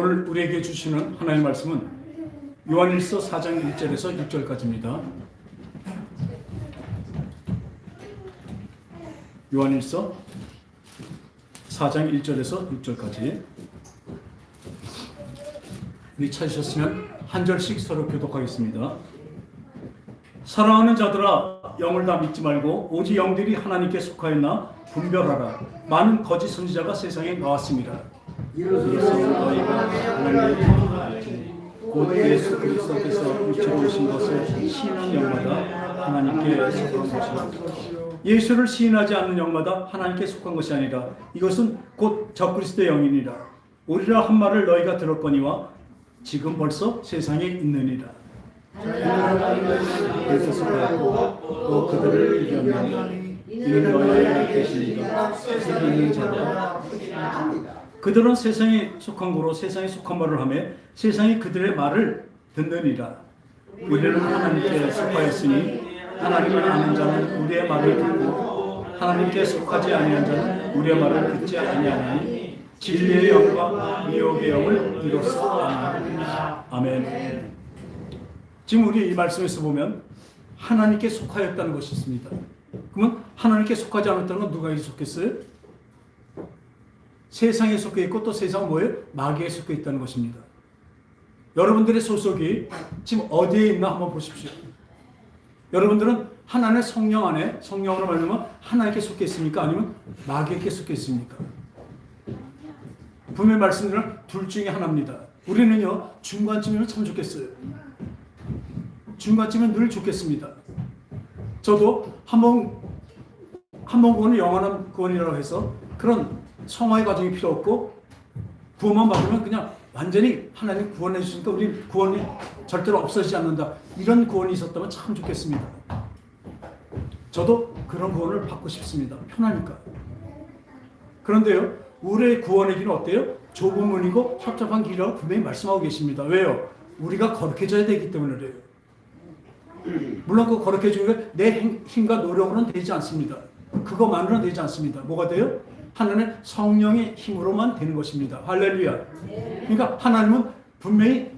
오늘 우리에게 주시는 하나님의 말씀은 요한일서 4장 1절에서 6절까지입니다. 요한일서 4장 1절에서 6절까지. 우리 찾으셨으면 한 절씩 서로 교독하겠습니다. 사랑하는 자들아, 영을 다 믿지 말고 오직 영들이 하나님께 속하였나 분별하라. 많은 거짓 선지자가 세상에 나왔습니다. 이로써 너희가 하나님의 곧 예수 그리스도께서 육체로 오신 것을 시인한 영마다 하나님께 속한 것이라. 예수를 시인하지 않는 영마다 하나님께 속한 것이 아니라 이것은 곧 적그리스도의 영이니라. 오리라 한 말을 너희가 들었거니와 지금 벌써 세상에 있느니라. 그래서 속하였고 또 그들을 이겼나니 이는 너희 안에 계시니가 세상에 있는 자라. 그들은 세상에 속한 거로 세상에 속한 말을 하며 세상이 그들의 말을 듣느니라. 우리는 하나님께 속하였으니 하나님을 아는 자는 우리의 말을 듣고 하나님께 속하지 아니한 자는 우리의 말을 듣지 아니하나니 진리의 영과 미혹의 영을 이로써 아나니. 아멘. 지금 우리 이 말씀에서 보면 하나님께 속하였다는 것이 있습니다. 그러면 하나님께 속하지 않았다는 건 누가 속했어요? 세상에 속해 있고 또 세상은 뭐예요? 마귀에 속해 있다는 것입니다. 여러분들의 소속이 지금 어디에 있나 한번 보십시오. 여러분들은 하나님의 성령 안에, 성령으로 말하면 하나님께 속해 있습니까? 아니면 마귀에게 속해 있습니까? 분명히 말씀드리는 둘 중에 하나입니다. 우리는요, 중간쯤이면 참 좋겠어요. 중간쯤은 늘 좋겠습니다. 저도 한 번 구원은 영원한 구원이라고 해서 그런 성화의 과정이 필요 없고 구원만 받으면 그냥 완전히 하나님 구원해 주시니까 우리 구원이 절대로 없어지지 않는다. 이런 구원이 있었다면 참 좋겠습니다. 저도 그런 구원을 받고 싶습니다. 편하니까. 그런데요, 우리의 구원의 길은 어때요? 좁은 문이고 협착한 길이라고 분명히 말씀하고 계십니다. 왜요? 우리가 거룩해져야 되기 때문에 그래요. 물론 그 거룩해지는 게 내 힘과 노력으로는 되지 않습니다. 그것만으로는 되지 않습니다. 뭐가 돼요? 하나님의 성령의 힘으로만 되는 것입니다. 할렐루야. 그러니까 하나님은 분명히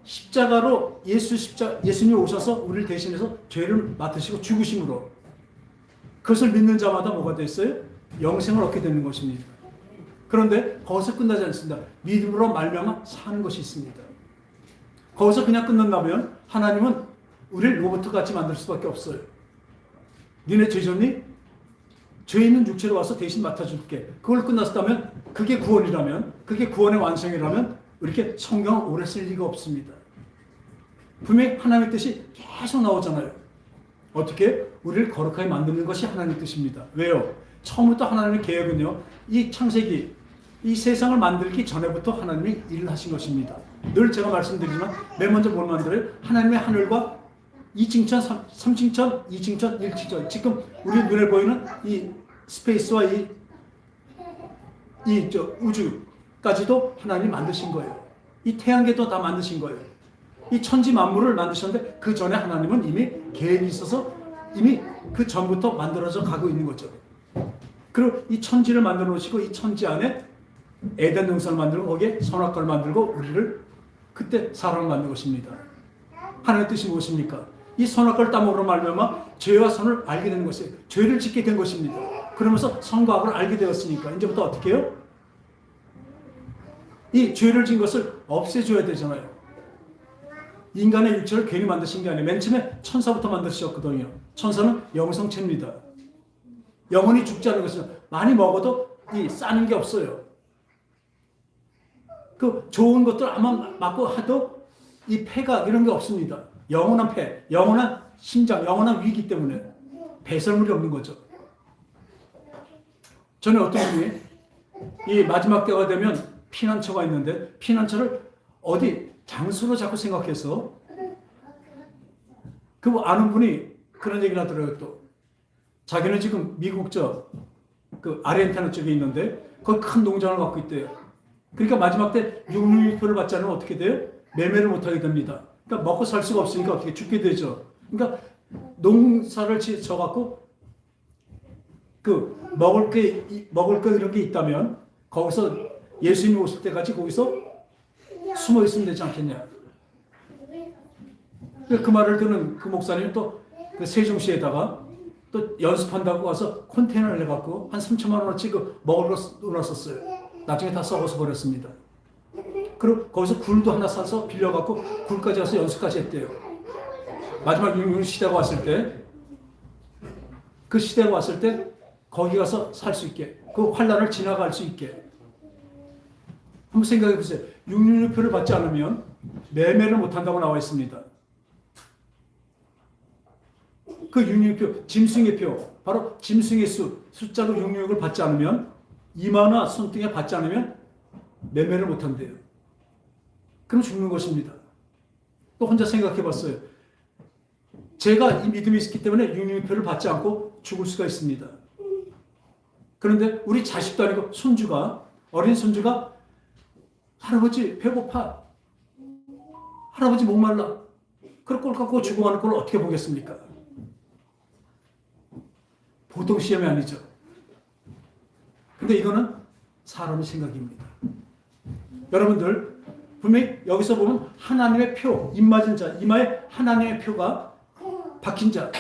십자가로 예수님이 오셔서 우리를 대신해서 죄를 맡으시고 죽으심으로 그것을 믿는 자마다 뭐가 됐어요? 영생을 얻게 되는 것입니다. 그런데 거기서 끝나지 않습니다. 믿음으로 말미암아 사는 것이 있습니다. 거기서 그냥 끝난다면 하나님은 우리를 로봇 같이 만들 수밖에 없어요. 니네 죄 졌니? 죄 있는 육체로 와서 대신 맡아줄게. 그걸 끝났다면 그게 구원이라면, 그게 구원의 완성이라면 이렇게 성경을 오래 쓸 리가 없습니다. 분명히 하나님의 뜻이 계속 나오잖아요. 어떻게? 우리를 거룩하게 만드는 것이 하나님의 뜻입니다. 왜요? 처음부터 하나님의 계획은요, 이 창세기, 이 세상을 만들기 전에부터 하나님이 일을 하신 것입니다. 늘 제가 말씀드리지만 맨 먼저 뭘 만들어요? 하나님의 하늘과 2층천, 3층천, 2층천, 1층천. 지금 우리 눈에 보이는 이 스페이스와 우주까지도 하나님이 만드신 거예요. 이 태양계도 다 만드신 거예요. 이 천지 만물을 만드셨는데 그 전에 하나님은 이미 계획이 있어서 이미 그 전부터 만들어져 가고 있는 거죠. 그리고 이 천지를 만들어 놓으시고 이 천지 안에 에덴 동산을 만들고 거기에 선악과를 만들고 우리를 그때 사람을 만든 것입니다. 하나님의 뜻이 무엇입니까? 이 선악과를 따먹으로 말미암아 죄와 선을 알게 되는 것이에요. 죄를 짓게 된 것입니다. 그러면서 선과 악을 알게 되었으니까 이제부터 어떻게 해요? 이 죄를 진 것을 없애줘야 되잖아요. 인간의 육체를 괜히 만드신 게 아니에요. 맨 처음에 천사부터 만드셨거든요. 천사는 영성체입니다. 영원히 죽지 않는 것은 많이 먹어도 싸는 게 없어요. 그 좋은 것들 아마 맞고 해도 이 폐가 이런 게 없습니다. 영원한 폐, 영원한 심장, 영원한 위기 때문에 배설물이 없는 거죠. 저는 어떤 분이 이 마지막 때가 되면 피난처가 있는데 피난처를 어디 장소로 자꾸 생각해서 그 아는 분이 그런 얘기를 하더라고요. 또 자기는 지금 미국 그 아르헨티나 쪽에 있는데 거기 큰 농장을 갖고 있대요. 그러니까 마지막 때 육류표를 받지 않으면 어떻게 돼요? 매매를 못하게 됩니다. 그러니까 먹고 살 수가 없으니까 어떻게 죽게 되죠. 그러니까 농사를 지어갖고 먹을 거 이런 게 있다면 거기서 예수님이 오실 때까지 거기서 숨어 있으면 되지 않겠냐. 그 말을 듣는 그 목사님이 또 그 세종시에다가 또 연습한다고 와서 컨테이너를 내갖고 한 3천만 원어치 그 먹을 거 넣어놨었어요. 나중에 다 썩어서 버렸습니다. 그리고 거기서 굴도 하나 사서 빌려갖고 굴까지 가서 연습까지 했대요. 마지막 융 시대가 왔을 때, 그 시대가 왔을 때 거기 가서 살 수 있게, 그 환란을 지나갈 수 있게. 한번 생각해 보세요. 666표를 받지 않으면 매매를 못한다고 나와 있습니다. 그 666표, 짐승의 표, 바로 짐승의 숫자로 666을 받지 않으면, 이마나 손등에 받지 않으면 매매를 못한대요. 그럼 죽는 것입니다. 또 혼자 생각해 봤어요. 제가 이 믿음이 있기 때문에 666표를 받지 않고 죽을 수가 있습니다. 그런데 우리 자식도 아니고 손주가, 어린 손주가 할아버지 배고파, 할아버지 목말라, 그럴 걸 갖고 죽어가는 걸 어떻게 보겠습니까? 보통 시험이 아니죠. 근데 이거는 사람의 생각입니다. 여러분들 분명히 여기서 보면 하나님의 표, 입맞은 자, 이마에 하나님의 표가 박힌 자,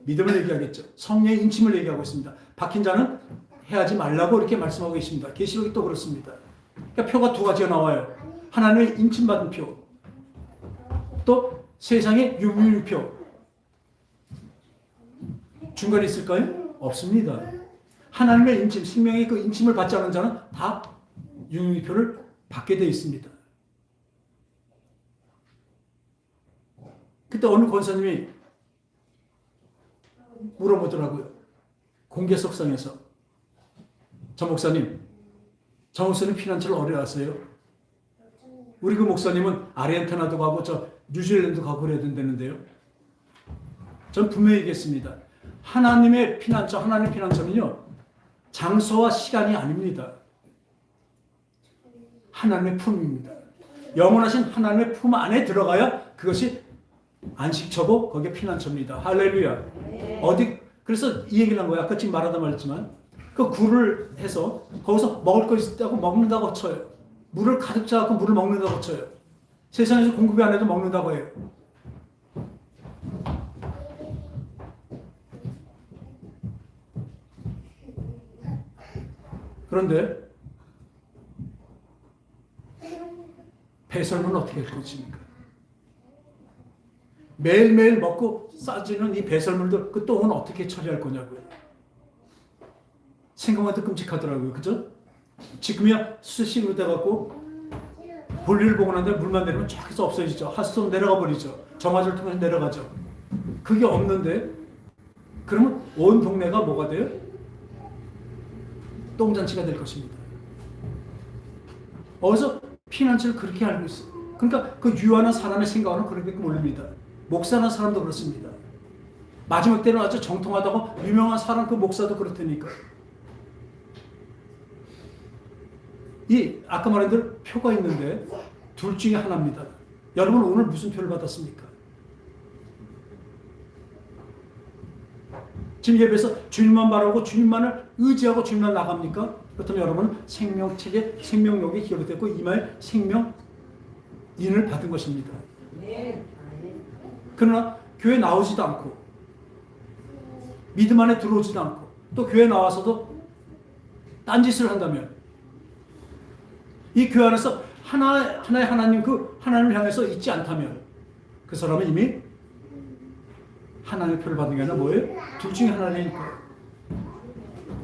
믿음을 얘기하겠죠. 성령의 인침을 얘기하고 있습니다. 박힌 자는 해하지 말라고 이렇게 말씀하고 계십니다. 계시록이 또 그렇습니다. 그러니까 표가 두 가지가 나와요. 하나님의 인침받은 표, 또 세상의 666표. 중간에 있을까요? 없습니다. 하나님의 인침, 생명의 그 인침을 받지 않은 자는 다 666표를 받게 되어 있습니다. 그때 어느 권사님이 물어보더라고요. 공개석상에서. 저 목사님 피난처를 어려워하세요? 우리 그 목사님은 아르헨티나도 가고 저 뉴질랜드 가고 그래야 된다는데요. 전 분명히 얘기했습니다. 하나님의 피난처, 하나님의 피난처는요, 장소와 시간이 아닙니다. 하나님의 품입니다. 영원하신 하나님의 품 안에 들어가야 그것이 안식처고 거기에 피난처입니다. 할렐루야. 그래서 이 얘기를 한 거예요. 아까 지금 말하다 말했지만 그 굴을 해서 거기서 먹을 거 있다고 먹는다고 쳐요. 물을 가득 차갖고 물을 먹는다고 쳐요. 세상에서 공급이 안 해도 먹는다고 해요. 그런데 배설물은 어떻게 할 것입니까? 매일매일 먹고 싸지는 이 배설물들, 그 똥은 어떻게 처리할 거냐고요. 생각만 해도 끔찍하더라고요. 그죠? 지금이야 수시로 돼갖고 볼일을 보고 난 다음에 물만 내리면 쫙 해서 없어지죠. 하수도 내려가 버리죠. 정화조를 통해서 내려가죠. 그게 없는데 그러면 온 동네가 뭐가 돼요? 똥잔치가 될 것입니다. 어디서 피난처를 그렇게 알고 있어요. 그러니까 그 유한한 사람의 생각은 그렇게 몰립니다. 목사나 사람도 그렇습니다. 마지막 때는 아주 정통하다고 유명한 사람 그 목사도 그렇다니까. 이 아까 말한 대로 표가 있는데 둘 중에 하나입니다. 여러분 오늘 무슨 표를 받았습니까? 지금 예배에서 주님만 바라고 주님만을 의지하고 주님만 나갑니까? 그렇다면 여러분은 생명책에 생명력이 기록되고 이마에 생명인을 받은 것입니다. 그러나 교회 나오지도 않고 믿음 안에 들어오지도 않고 또 교회 나와서도 딴짓을 한다면 이 교회 안에서 하나의 하나님, 그 하나님을 향해서 있지 않다면 그 사람은 이미 하나님의 표를 받는 게 아니라 뭐예요? 둘 중에 하나니까.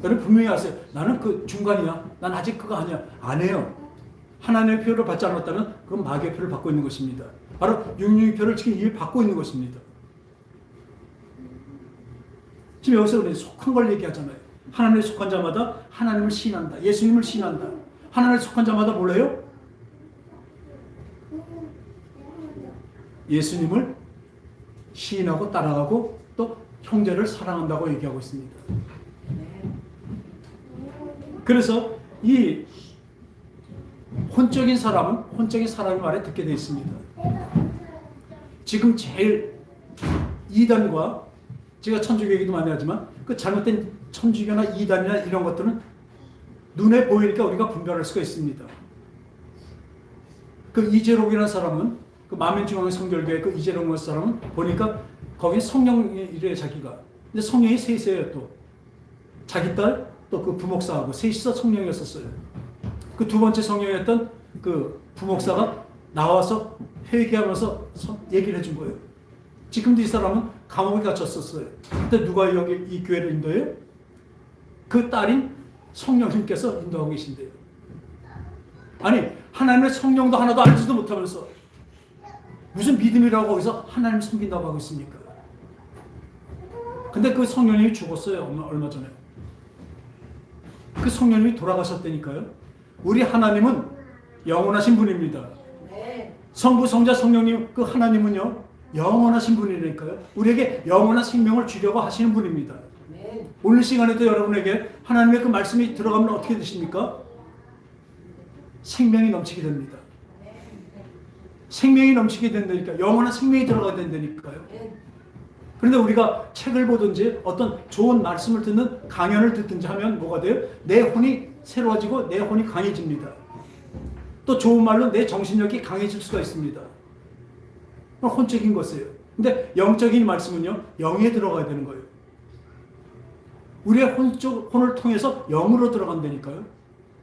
여러분 분명히 아세요. 나는 그 중간이야. 난 아직 그거 아니야. 안 해요. 하나님의 표를 받지 않았다면 그건 마귀의 표를 받고 있는 것입니다. 바로 666표를 지금 이미 받고 있는 것입니다. 지금 여기서 우리 속한 걸 얘기하잖아요. 하나님에 속한 자마다 하나님을 시인한다. 예수님을 시인한다. 하나님에 속한 자마다 몰라요? 예수님을 시인하고 따라가고 또 형제를 사랑한다고 얘기하고 있습니다. 그래서 이 혼적인 사람은 혼적인 사람의 말에 듣게 되어 있습니다. 지금 제일 이단과 제가 천주교 얘기도 많이 하지만 그 잘못된 천주교나 이단이나 이런 것들은 눈에 보이니까 우리가 분별할 수가 있습니다. 그 이재록이라는 사람은 그 만민중앙 성결교회 그 이재록이라는 사람은 보니까 거기 성령이 이래 자기가. 근데 성령이 셋이에요 또. 자기 딸 또 그 부목사하고 셋이서 성령이었었어요. 그 두 번째 성령이었던 그 부목사가 나와서 회개하면서 얘기를 해준 거예요. 지금도 이 사람은 감옥에 갇혔었어요. 그때 누가 여기 이 교회를 인도해요? 그 딸인 성령님께서 인도하고 계신데요. 아니 하나님의 성령도 하나도 알지도 못하면서 무슨 믿음이라고 거기서 하나님 섬긴다고 하고 있습니까? 근데 그 성령님이 죽었어요. 얼마 전에. 그 성령님이 돌아가셨다니까요. 우리 하나님은 영원하신 분입니다. 성부, 성자, 성령님 그 하나님은요 영원하신 분이니까요. 우리에게 영원한 생명을 주려고 하시는 분입니다. 오늘 시간에도 여러분에게 하나님의 그 말씀이 들어가면 어떻게 되십니까? 생명이 넘치게 됩니다. 생명이 넘치게 된다니까. 영원한 생명이 들어가야 된다니까요. 그런데 우리가 책을 보든지 어떤 좋은 말씀을 듣는 강연을 듣든지 하면 뭐가 돼요? 내 혼이 새로워지고 내 혼이 강해집니다. 또 좋은 말로 내 정신력이 강해질 수가 있습니다. 혼적인 것이에요. 근데 영적인 말씀은요, 영에 들어가야 되는 거예요. 우리의 혼을 통해서 영으로 들어간다니까요.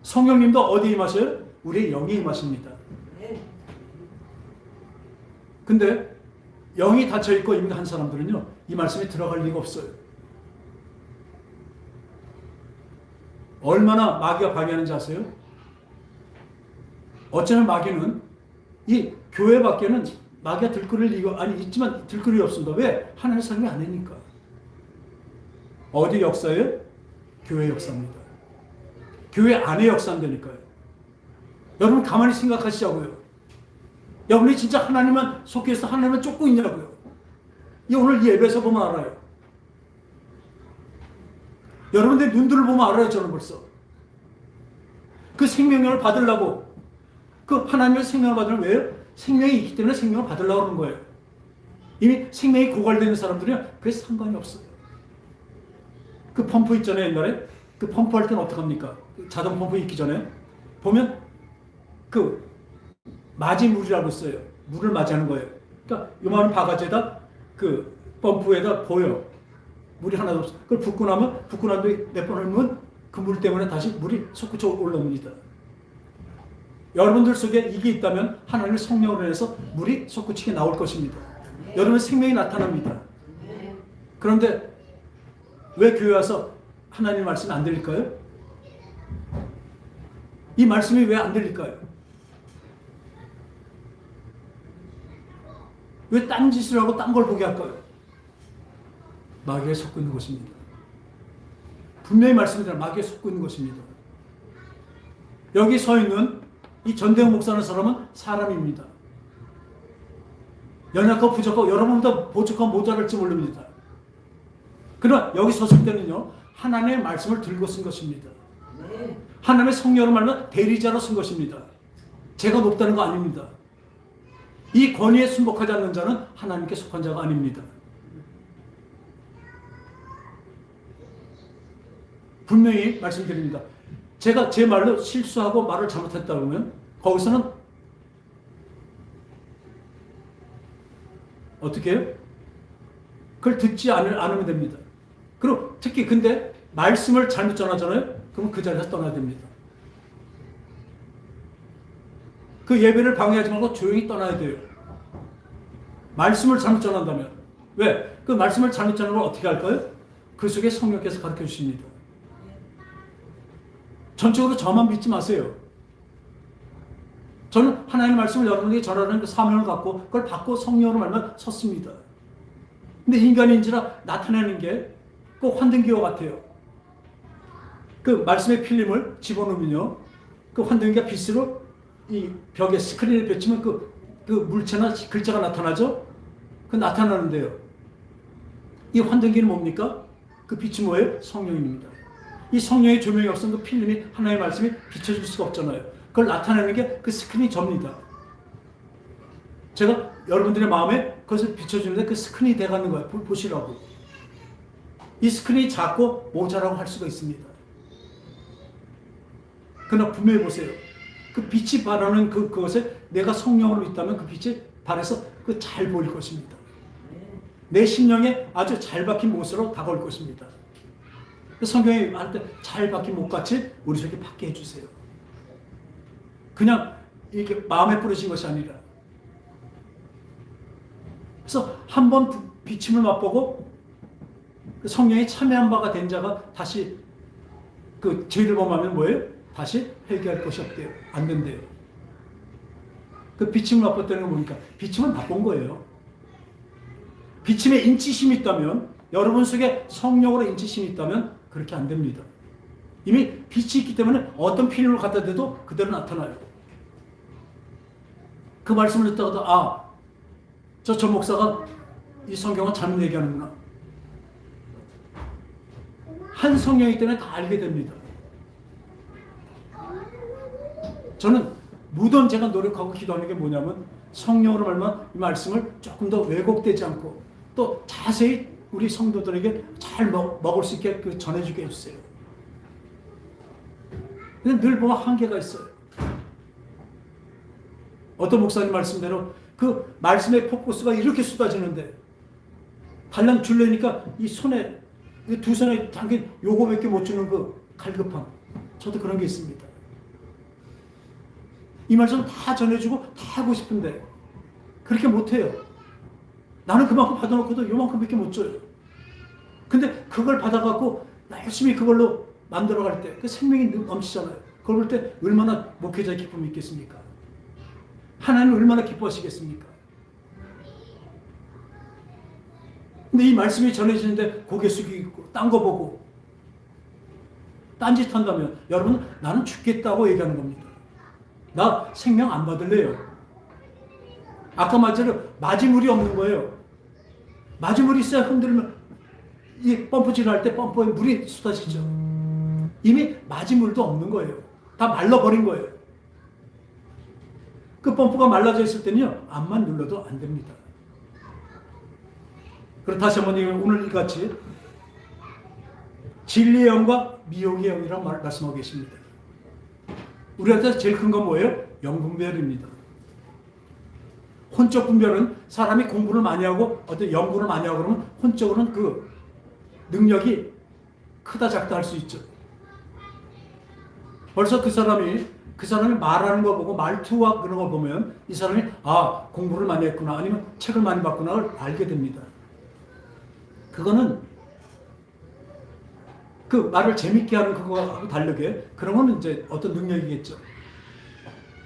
성령님도 어디에 임하셔요? 우리의 영에 임하십니다. 근데 영이 닫혀있고 임한 사람들은요, 이 말씀이 들어갈 리가 없어요. 얼마나 마귀가 방해하는지 아세요? 어쩌면 마귀는 이 교회 밖에는 마귀가 들끓을 리가 있지만 들끓을 리 없습니다. 왜? 하나님의 사람이 안 되니까. 어디 역사예요? 교회 역사입니다. 교회 안에 역사한다니까요. 여러분 가만히 생각하시자고요. 여러분이 진짜 하나님만 속해서 하나님만 쫓고 있냐고요. 오늘 예배에서 보면 알아요. 여러분들 눈들을 보면 알아요. 저는 벌써. 그 생명을 받으려고 그 하나님의 생명을 받으려면 왜요? 생명이 있기 때문에 생명을 받으려고 하는 거예요. 이미 생명이 고갈되는 사람들은 그게 상관이 없어요. 그 펌프 있잖아요. 옛날에 그 펌프 할 때는 어떡합니까? 자동 펌프 있기 전에 보면 그 맞이물이라고 있어요. 물을 맞이하는 거예요. 그러니까 요만한 바가지에다 그 펌프에다 보여. 물이 하나도 없어. 그걸 붓고 나면 붓고 난 뒤에 몇 번 흘리면 그 물 때문에 다시 물이 솟구쳐 올라옵니다. 여러분들 속에 이게 있다면 하나님의 성령으로 인해서 물이 솟구치게 나올 것입니다. 여러분의 생명이 나타납니다. 그런데 왜 교회 와서 하나님의 말씀이 안 들릴까요? 이 말씀이 왜 안 들릴까요? 왜 딴 짓을 하고 딴 걸 보게 할까요? 마귀에 속고 있는 것입니다. 분명히 말씀드리면 마귀에 속고 있는 것입니다. 여기 서 있는 이 전대웅 목사라는 사람은 사람입니다. 연약하고 부족하고 여러분보다 부족하고 모자랄지 모릅니다. 그러나 여기 섰을 때는요, 하나님의 말씀을 들고 쓴 것입니다. 하나님의 성령으로 말하면 대리자로 쓴 것입니다. 제가 높다는 거 아닙니다. 이 권위에 순복하지 않는 자는 하나님께 속한 자가 아닙니다. 분명히 말씀드립니다. 제가 제 말로 실수하고 말을 잘못했다 그러면 거기서는 어떻게 해요? 그걸 듣지 않으면 됩니다. 그리고 특히 근데 말씀을 잘못 전하잖아요? 그럼 그 자리에서 떠나야 됩니다. 그 예배를 방해하지 말고 조용히 떠나야 돼요. 말씀을 잘못 전한다면. 왜? 그 말씀을 잘못 전하면 어떻게 할까요? 그 속에 성령께서 가르쳐 주십니다. 전적으로 저만 믿지 마세요. 저는 하나님의 말씀을 여러분에게 전하는 그 사명을 갖고 그걸 받고 성령으로 말만 섰습니다. 근데 인간인지라 나타내는 게 꼭 환등기와 같아요. 그 말씀의 필름을 집어넣으면요, 그 환등기가 빛으로 이 벽에 스크린에 비치면 그 물체나 글자가 나타나죠? 그 나타나는데요. 이 환등기는 뭡니까? 그 빛이 뭐예요? 성령입니다. 이 성령의 조명이 없으면 그 필름이 하나님의 말씀이 비춰줄 수가 없잖아요. 그걸 나타내는 게 그 스크린이 접니다. 제가 여러분들의 마음에 그것을 비춰주는데 그 스크린이 돼가는 거예요. 보시라고. 이 스크린이 작고 모자라고 할 수가 있습니다. 그러나 분명히 보세요. 그 빛이 바라는 그것에 내가 성령으로 있다면 그 빛이 발에서 그 잘 보일 것입니다. 내 심령에 아주 잘 박힌 못으로 다가올 것입니다. 성경이 할 때 잘 박힌 못같이 우리 속에 받게 해주세요. 그냥 이렇게 마음에 뿌려진 것이 아니라. 그래서 한번 비침을 맛보고 성령이 참여한 바가 된 자가 다시 그 죄를 범하면 뭐예요? 다시 회개할 것이 없대요. 안 된대요. 그 비침을 맛봤다는 건 뭡니까? 비침을 맛본 거예요. 비침에 인치심이 있다면, 여러분 속에 성령으로 인치심이 있다면 그렇게 안 됩니다. 이미 빛이 있기 때문에 어떤 필요를 갖다 대도 그대로 나타나요. 그 말씀을 듣다가도 저 목사가 이 성경은 잘못 얘기하는구나. 한 성령이기 때문에 다 알게 됩니다. 저는 무던 제가 노력하고 기도하는 게 뭐냐면 성령으로 말만 이 말씀을 조금 더 왜곡되지 않고 또 자세히 우리 성도들에게 잘 먹을 수 있게 전해주게 해주세요. 근데 늘 보면 한계가 있어요. 어떤 목사님 말씀대로 그 말씀의 포커스가 이렇게 쏟아지는데 달랑 줄려니까 이 손에 두 손에 당긴 요거밖에 못 주는 그 갈급함. 저도 그런 게 있습니다. 이 말씀 다 전해주고 다 하고 싶은데 그렇게 못해요. 나는 그만큼 받아놓고도 요만큼밖에 못 줘요. 근데 그걸 받아갖고 열심히 그걸로 만들어갈 때 그 생명이 넘치잖아요. 그걸 볼 때 얼마나 목회자의 기쁨이 있겠습니까? 하나님 얼마나 기뻐하시겠습니까? 근데 이 말씀이 전해지는데 고개 숙이고 딴 거 보고 딴짓 한다면 여러분 나는 죽겠다고 얘기하는 겁니다. 나 생명 안 받을래요. 아까 말처럼 마지물이 없는 거예요. 마지물이 있어야 흔들면 이 펌프질 할 때 펌프에 물이 쏟아지죠. 이미 마지물도 없는 거예요. 다 말라버린 거예요. 그 펌프가 말라져 있을 때는요 암만 눌러도 안 됩니다. 그리고 다시 한번 오늘 이같이 진리의 영과 미혹의 영이라고 말씀하고 계십니다. 우리한테 제일 큰 건 뭐예요? 영분별입니다. 혼적 분별은 사람이 공부를 많이 하고 어떤 연구를 많이 하고 그러면 혼적으로는 그 능력이 크다 작다 할 수 있죠. 벌써 그 사람이 말하는 거 보고 말투와 그런 거 보면 이 사람이 공부를 많이 했구나 아니면 책을 많이 봤구나를 알게 됩니다. 그거는 그 말을 재밌게 하는 그거하고 다르게 그런 거는 이제 어떤 능력이겠죠.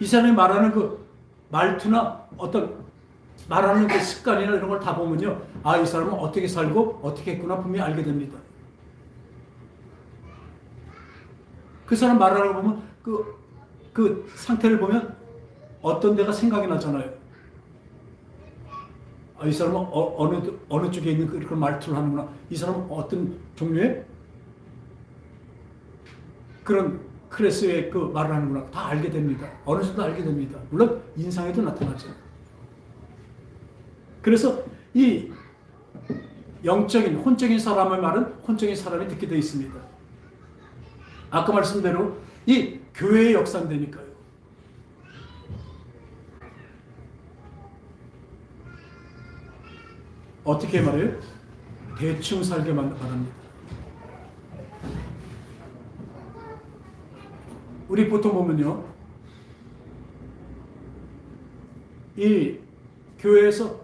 이 사람이 말하는 그 말투나 어떤 말하는 그 습관이나 이런 걸 다 보면요. 이 사람은 어떻게 살고 어떻게 했구나 분명히 알게 됩니다. 그 사람 말하는 거 보면 그 상태를 보면 어떤 데가 생각이 나잖아요. 이 사람은 어느 쪽에 있는 그런 말투를 하는구나. 이 사람은 어떤 종류의 그런 클래스의 그 말을 하는구나. 다 알게 됩니다. 어느 정도 알게 됩니다. 물론 인상에도 나타나죠. 그래서 이 영적인, 혼적인 사람의 말은 혼적인 사람이 듣게 되어 있습니다. 아까 말씀대로 이 교회의 역사인데니까요. 어떻게 말해요? 대충 살게 바랍니다. 우리 보통 보면요. 이 교회에서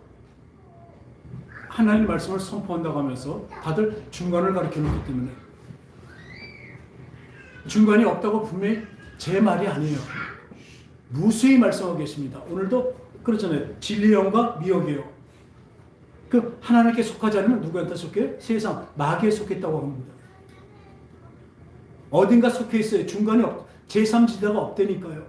하나님의 말씀을 선포한다고 하면서 다들 중간을 가르쳐 놓기 때문에 중간이 없다고 분명히 제 말이 아니에요. 무수히 말씀하고 계십니다. 오늘도 그렇잖아요. 진리의 영과 미혹의 영. 그 하나님께 속하지 않으면 누구한테 속해요? 세상 마귀에 속했다고 합니다. 어딘가 속해 있어요. 중간이 제3지대가 없다니까요.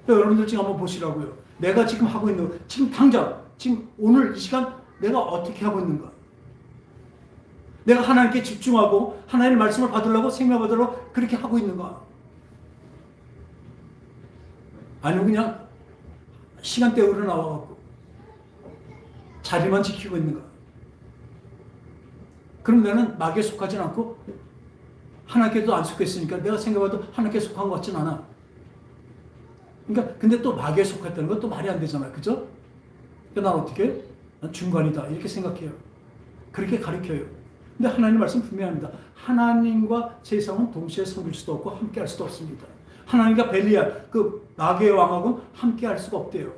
여러분들 지금 한번 보시라고요. 내가 지금 하고 있는 거, 지금 당장, 지금 오늘 이 시간 내가 어떻게 하고 있는가? 내가 하나님께 집중하고 하나님의 말씀을 받으려고 생명 받으려고 그렇게 하고 있는가? 아니면 그냥 시간대에 나와갖고 자리만 지키고 있는가? 그럼 나는 마귀에 속하진 않고 하나님께도 안 속했으니까 내가 생각해도 하나님께 속한 것 같진 않아. 그러니까 근데 또 마귀에 속했다는 건 또 말이 안 되잖아요. 그죠? 그러니까 난 어떻게 해요? 난 중간이다. 이렇게 생각해요. 그렇게 가르쳐요. 근데 하나님 말씀 분명합니다. 하나님과 세상은 동시에 섬길 수도 없고 함께 할 수도 없습니다. 하나님과 벨리알, 그 마귀의 왕하고는 함께 할 수가 없대요.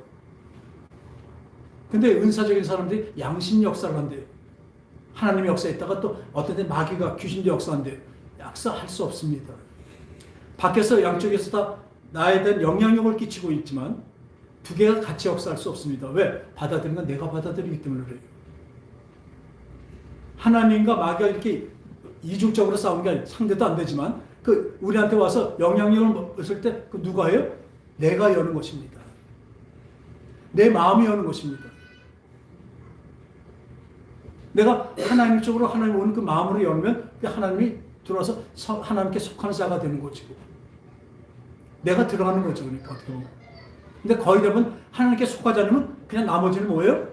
근데 은사적인 사람들이 양심 역사를 한대요. 하나님의 역사했다가 또 어떤 때 마귀가 귀신도 역사한대요. 역사할 수 없습니다. 밖에서 양쪽에서 다 나에 대한 영향력을 끼치고 있지만 두 개가 같이 역사할 수 없습니다. 왜? 받아들이는 건 내가 받아들이기 때문에 그래요. 하나님과 마귀가 이렇게 이중적으로 싸우는 게 아니라 상대도 안 되지만 그 우리한테 와서 영향력을 얻을 때 그 누가 해요? 내가 여는 것입니다. 내 마음이 여는 것입니다. 내가 하나님 쪽으로 하나님 오는 그 마음으로 열면 하나님이 들어와서 하나님께 속하는 자가 되는 거지. 내가 들어가는 거죠. 그러니까 어떻게 보면. 근데 거의 대부분 하나님께 속하지 않으면 그냥 나머지는 뭐예요?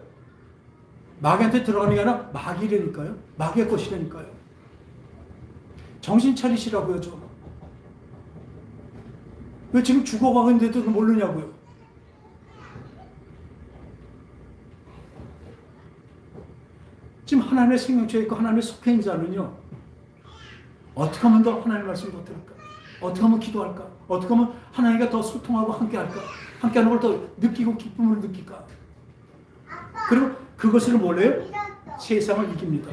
마귀한테 들어가는 게 아니라 마귀라니까요. 마귀의 것이라니까요. 정신 차리시라고요. 좀. 왜 지금 죽어가고 있는데도 모르냐고요. 지금 하나님의 생명체에 있고 하나님의 속해 있는 자는요. 어떻게 하면 더 하나님의 말씀을 더 들을까? 어떻게 하면 기도할까? 어떻게 하면 하나님과 더 소통하고 함께할까? 함께하는 걸 더 느끼고 기쁨을 느낄까? 그리고 그것을 몰래요? 세상을 이깁니다.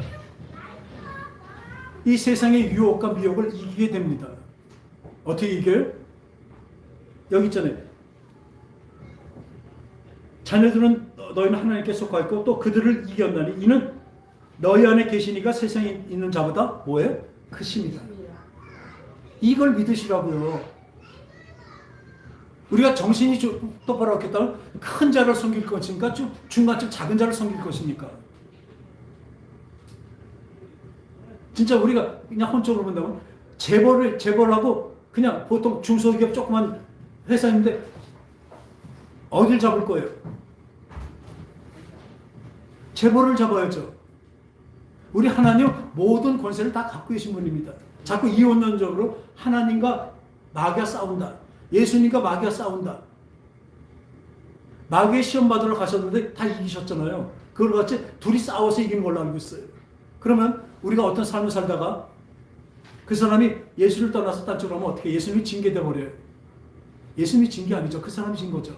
이 세상의 유혹과 미혹을 이기게 됩니다. 어떻게 이겨요? 여기 있잖아요. 자녀들은 너희는 하나님께 속하였고 또 그들을 이겼나니 이는 너희 안에 계시니까 세상에 있는 자보다 뭐예요? 크십니다. 이걸 믿으시라고요. 우리가 정신이 똑바로 없겠다면 큰 자를 섬길 것입니까? 중간쯤 작은 자를 섬길 것입니까? 진짜 우리가 그냥 혼적으로 본다면 재벌을 하고 그냥 보통 중소기업 조그만 회사인데 어딜 잡을 거예요? 재벌을 잡아야죠. 우리 하나님 모든 권세를 다 갖고 계신 분입니다. 자꾸 이원론적으로 하나님과 마귀가 싸운다. 예수님과 마귀가 싸운다. 마귀의 시험 받으러 가셨는데 다 이기셨잖아요. 그걸 같이 둘이 싸워서 이긴 걸로 알고 있어요. 그러면 우리가 어떤 삶을 살다가 그 사람이 예수를 떠나서 딴 쪽으로 하면 어떻게 예수님이 징계돼 버려요. 예수님이 진 게 아니죠. 그 사람이 진 거죠.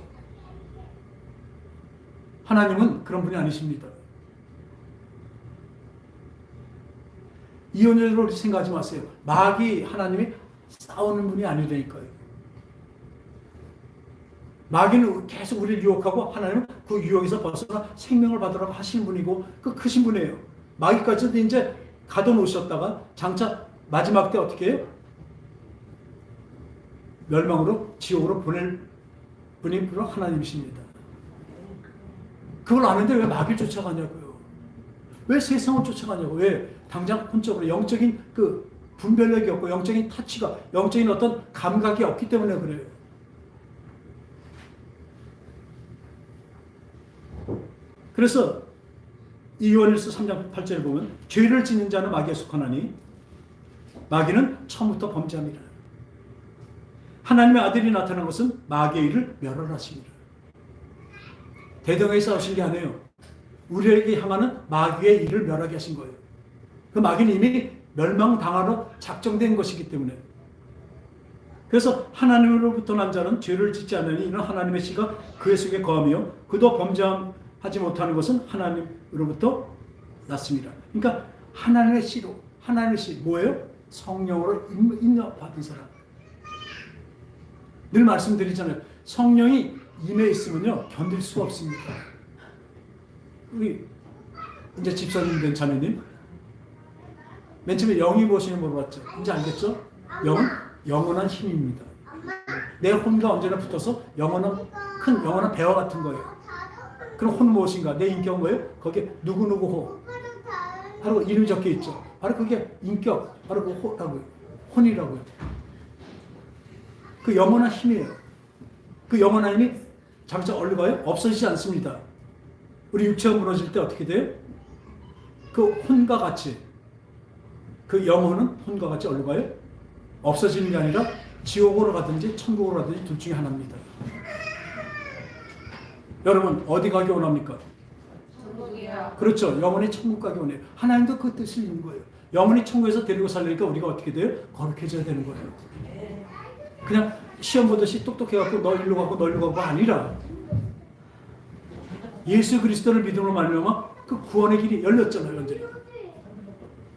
하나님은 그런 분이 아니십니다. 이혼으로 생각하지 마세요. 마귀 하나님이 싸우는 분이 아니라니까요. 마귀는 계속 우리를 유혹하고 하나님은 그 유혹에서 벗어나 생명을 받으라고 하시는 분이고 그 크신 분이에요. 마귀까지도 이제 가둬놓으셨다가 장차 마지막 때 어떻게 해요? 멸망으로 지옥으로 보낼 분이 바로 하나님이십니다. 그걸 아는데 왜 마귀를 쫓아가냐고요. 왜 세상을 쫓아가냐고. 왜 당장 혼적으로 영적인 그 분별력이 없고 영적인 타치가 영적인 어떤 감각이 없기 때문에 그래요. 그래서 이 요한일서 3장 8절을 보면 죄를 짓는 자는 마귀에 속하나니 마귀는 처음부터 범죄함이라. 하나님의 아들이 나타난 것은 마귀의 일을 멸하라심이라. 대등하게 싸우신 게 아니에요. 우리에게 향하는 마귀의 일을 멸하게 하신 거예요. 그 마귀는 이미 멸망당하러 작정된 것이기 때문에. 그래서 하나님으로부터 난 자는 죄를 짓지 않으니 이는 하나님의 씨가 그의 속에 거하며 그도 범죄하지 못하는 것은 하나님으로부터 났습니다. 그러니까 하나님의 씨로, 하나님의 씨 뭐예요? 성령으로 인도받은 사람. 늘 말씀드리잖아요. 성령이 임해 있으면요 견딜 수가 없습니다. 우리 이제 집사님 된 자매님 맨 처음에 영이 무엇이냐 물어봤죠. 이제 알겠죠? 영은 영원한 힘입니다. 내 혼과 언제나 붙어서 영원한 배와 같은 거예요. 그럼 혼 무엇인가? 내 인격은 뭐예요? 거기에 누구누구 호 바로 이름이 적혀 있죠. 바로 그게 인격, 바로 그 호라고요. 혼이라고요. 그 영원한 힘이에요. 그 영원한 힘이 잠시 얼려가요? 없어지지 않습니다. 우리 육체가 무너질 때 어떻게 돼요? 그 혼과 같이, 그 영혼은 혼과 같이 얼려가요? 없어지는 게 아니라 지옥으로 가든지 천국으로 가든지 둘 중에 하나입니다. 여러분 어디 가기 원합니까? 천국이야. 그렇죠. 영원히 천국 가기 원해요. 하나님도 그 뜻을 있는 거예요. 영원히 천국에서 데리고 살려니까 우리가 어떻게 돼요? 거룩해져야 되는 거예요. 그냥 시험 보듯이 똑똑해갖고 너 일로 가고 너 일로 가고 아니라 예수 그리스도를 믿음으로 말미암아 그 구원의 길이 열렸잖아요. 완전히.